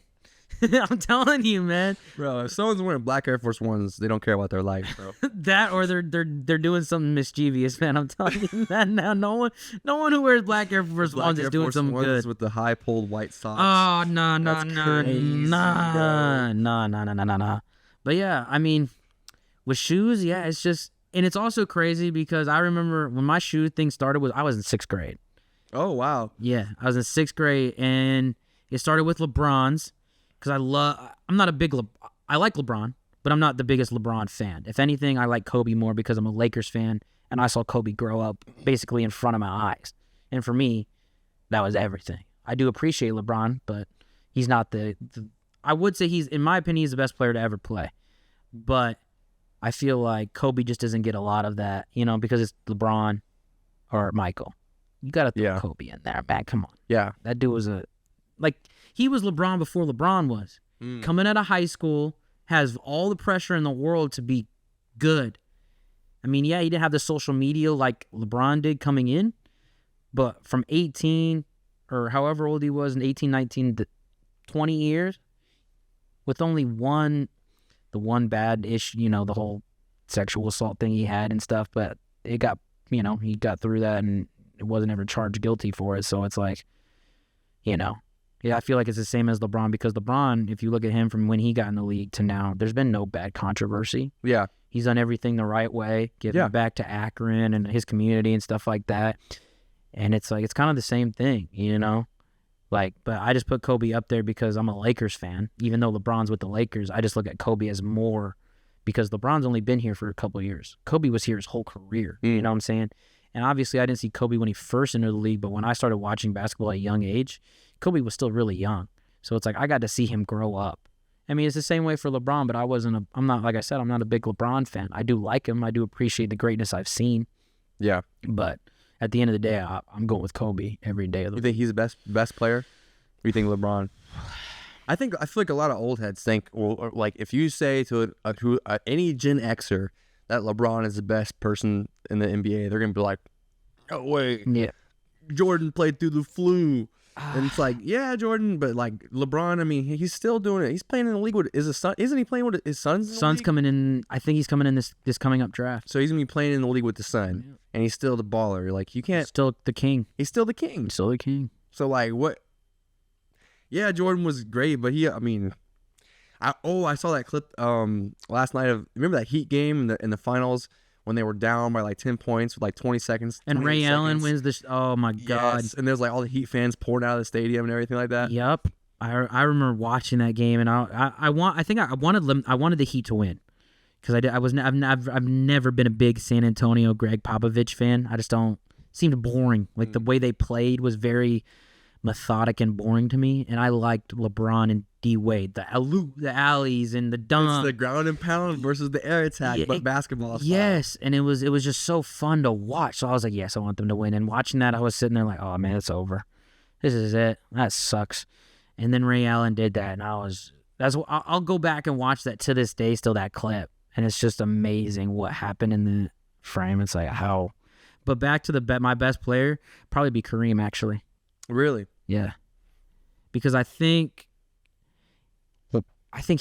I'm telling you, man. Bro, if someone's wearing black Air Force Ones, they don't care about their life, bro. That, or they're doing something mischievous, man. I'm telling you that now. No one who wears black Air Force Ones is doing something good. With the high pulled white socks. Oh, no. But yeah, I mean, with shoes, yeah, it's just, and it's also crazy because I remember when my shoe thing started I was in 6th grade. Oh, wow. Yeah, I was in 6th grade, and it started with LeBron's. Because I like LeBron, but I'm not the biggest LeBron fan. If anything, I like Kobe more because I'm a Lakers fan, and I saw Kobe grow up basically in front of my eyes. And for me, that was everything. I do appreciate LeBron, but he's not I would say in my opinion, he's the best player to ever play. But I feel like Kobe just doesn't get a lot of that, you know, because it's LeBron or Michael. You got to throw Kobe in there, man. Come on. Yeah. That dude was he was LeBron before LeBron was. Coming out of high school, has all the pressure in the world to be good. I mean, yeah, he didn't have the social media like LeBron did coming in, but from 18 or however old he was in 18, 19, 20 years, with only the one bad issue, you know, the whole sexual assault thing he had and stuff, but it got, you know, he got through that and it wasn't ever charged guilty for it. So it's like, you know, yeah, I feel like it's the same as LeBron, because LeBron, if you look at him from when he got in the league to now, there's been no bad controversy. Yeah. He's done everything the right way, giving back to Akron and his community and stuff like that. And it's like, it's kind of the same thing, you know? Like, but I just put Kobe up there because I'm a Lakers fan. Even though LeBron's with the Lakers, I just look at Kobe as more, because LeBron's only been here for a couple of years. Kobe was here his whole career, you know what I'm saying? And obviously I didn't see Kobe when he first entered the league, but when I started watching basketball at a young age, Kobe was still really young. So it's like I got to see him grow up. I mean, it's the same way for LeBron, but I'm not, like I said, I'm not a big LeBron fan. I do like him. I do appreciate the greatness I've seen. Yeah. But at the end of the day, I'm going with Kobe every day of the week. You think he's the best player? Or you think LeBron? I feel like a lot of old heads think, or like if you say to any Gen Xer that LeBron is the best person in the NBA, they're going to be like, no way. Yeah. Jordan played through the flu. And it's like, yeah, Jordan, but like LeBron, I mean, he's still doing it. He's playing in the league with his son. Isn't he playing with his son's? Son's coming in. I think he's coming in this coming up draft. So he's gonna be playing in the league with the son, and he's still the baller. Like you can't. Still the king. He's still the king. Still the king. So like what? Yeah, Jordan was great, but I mean, I saw that clip last night of, remember that Heat game in the finals when they were down by like 10 points with like 20 seconds. And Ray Allen wins this. Oh my God. Yes. And there's like all the Heat fans pouring out of the stadium and everything like that. Yep. I remember watching that game, and I wanted the Heat to win, because I've never been a big San Antonio Greg Popovich fan. I just don't seemed boring. Like the way they played was very methodic and boring to me. And I liked LeBron and D Wade, the alleys and the dunk. It's the ground and pound versus the air attack, but basketball style. Yes, and it was just so fun to watch. So I was like, yes, I want them to win. And watching that, I was sitting there like, oh man, it's over. This is it. That sucks. And then Ray Allen did that, and I'll go back and watch that to this day, still that clip. And it's just amazing what happened in the frame. It's like how. But back to my best player, probably be Kareem, actually. Really? Yeah. Because I think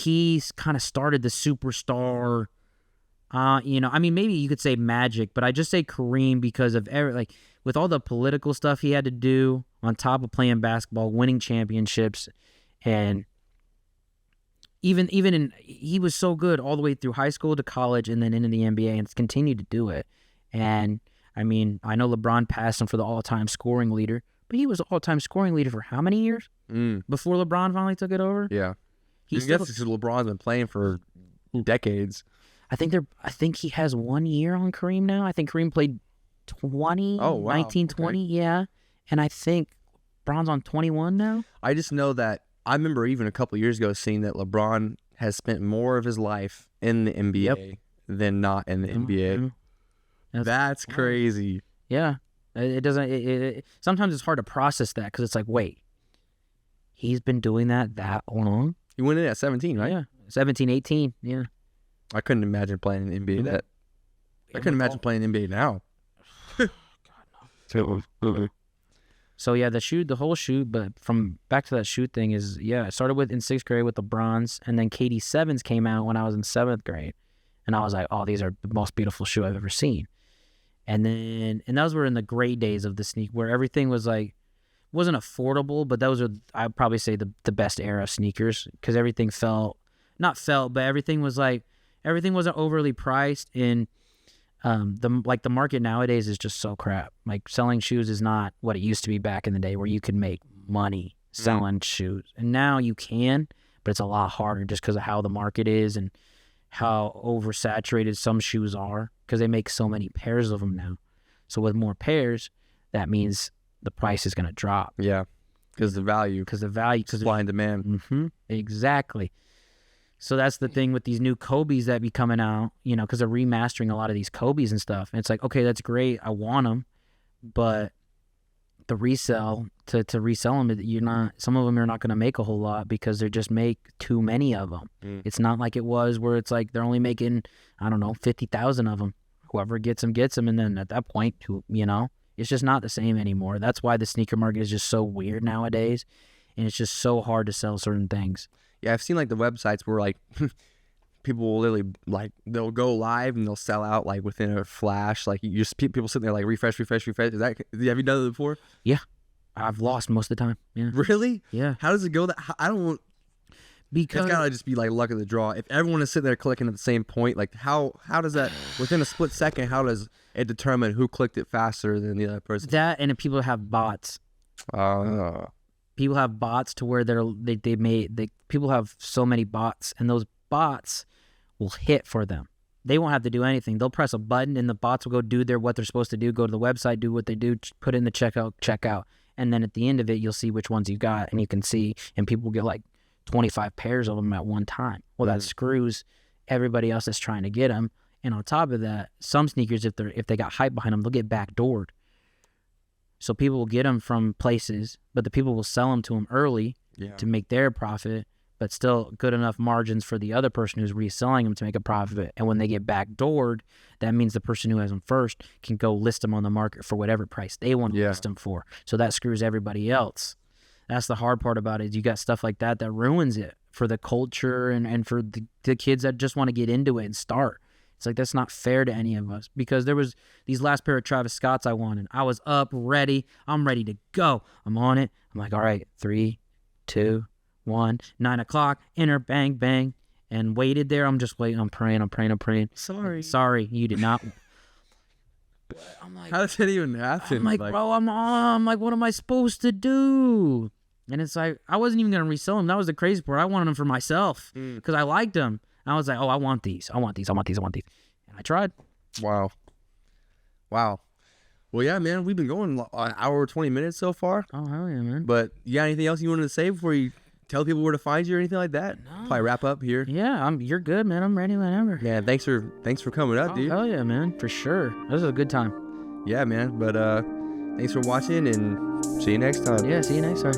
he's kind of started the superstar. Maybe you could say Magic, but I just say Kareem because of with all the political stuff he had to do on top of playing basketball, winning championships, and he was so good all the way through high school to college and then into the NBA, and it's continued to do it. And I mean, I know LeBron passed him for the all-time scoring leader, but he was the all-time scoring leader for how many years before LeBron finally took it over? Yeah, LeBron's been playing for decades. I think he has 1 year on Kareem now. I think Kareem played 20, 19, 20, okay. Yeah, and I think LeBron's on 21 now. I just know that. I remember even a couple of years ago seeing that LeBron has spent more of his life in the NBA than not in the NBA. That's crazy. Yeah. It doesn't. Sometimes it's hard to process that because it's like, wait, he's been doing that long? He went in at 17, right? Yeah. 17, 18. Yeah. I couldn't imagine playing in the NBA I couldn't imagine playing in the NBA now. God, no. So yeah, the whole shoot, but from back to that shoot thing is, yeah, it started in 6th grade with the bronze, and then KD7s came out when I was in 7th grade, and I was like, oh, these are the most beautiful shoe I've ever seen. And those were in the great days of the sneak, where everything was like, wasn't affordable, but those are, I'd probably say the best era of sneakers, because everything but everything wasn't overly priced, and the market nowadays is just so crap. Like selling shoes is not what it used to be back in the day, where you could make money selling shoes. And now you can, but it's a lot harder just because of how the market is and how oversaturated some shoes are, because they make so many pairs of them now. So with more pairs, that means the price is going to drop. Yeah, because the value. Supply and demand. Mm-hmm, exactly. So that's the thing with these new Kobe's that be coming out, because they're remastering a lot of these Kobe's and stuff. And it's like, okay, that's great. I want them. But the resell, to resell them, some of them are not going to make a whole lot because they just make too many of them. It's not like it was where it's like they're only making, 50,000 of them. Whoever gets them. And then at that point, it's just not the same anymore. That's why the sneaker market is just so weird nowadays. And it's just so hard to sell certain things. Yeah, I've seen like the websites where like people will literally they'll go live and they'll sell out like within a flash. Like you just people sitting there like refresh. Have you done it before? Yeah, I've lost most of the time. Yeah. Really? Yeah. How does it go? Because it's gotta just be like luck of the draw. If everyone is sitting there clicking at the same point, like how does that within a split second? How does it determine who clicked it faster than the other person? That, and if people have bots. People have bots to where people have so many bots, and those bots will hit for them. They won't have to do anything. They'll press a button and the bots will go do what they're supposed to do, go to the website, do what they do, put in the checkout. And then at the end of it, you'll see which ones you got, and you can see, and people get like 25 pairs of them at one time. Well, that screws everybody else that's trying to get them. And on top of that, some sneakers, if they got hype behind them, they'll get backdoored. So people will get them from places, but the people will sell them to them early to make their profit, but still good enough margins for the other person who's reselling them to make a profit. And when they get backdoored, that means the person who has them first can go list them on the market for whatever price they want to list them for. So that screws everybody else. That's the hard part about it. You got stuff like that ruins it for the culture and for the kids that just want to get into it and start. It's like, that's not fair to any of us, because there was these last pair of Travis Scotts I wanted. I was up, ready. I'm ready to go. I'm on it. I'm like, all right, 3, 2, 1, 9 o'clock, enter, bang, bang, and waited there. I'm just waiting. I'm praying. Sorry, you did not. I'm like, how does that even happen? I'm like, bro, I'm like, what am I supposed to do? And it's like, I wasn't even going to resell them. That was the crazy part. I wanted them for myself because I liked them. And I was like, oh, I want these. And I tried. Wow. Well, yeah, man, we've been going an hour 20 minutes so far. Oh, hell yeah, man. But you got anything else you wanted to say before you tell people where to find you or anything like that? No. Probably wrap up here. Yeah, you're good, man. I'm ready whenever. Yeah, thanks for coming up, dude. Hell yeah, man. For sure. This was a good time. Yeah, man. But thanks for watching, and see you next time. Yeah, see you next time.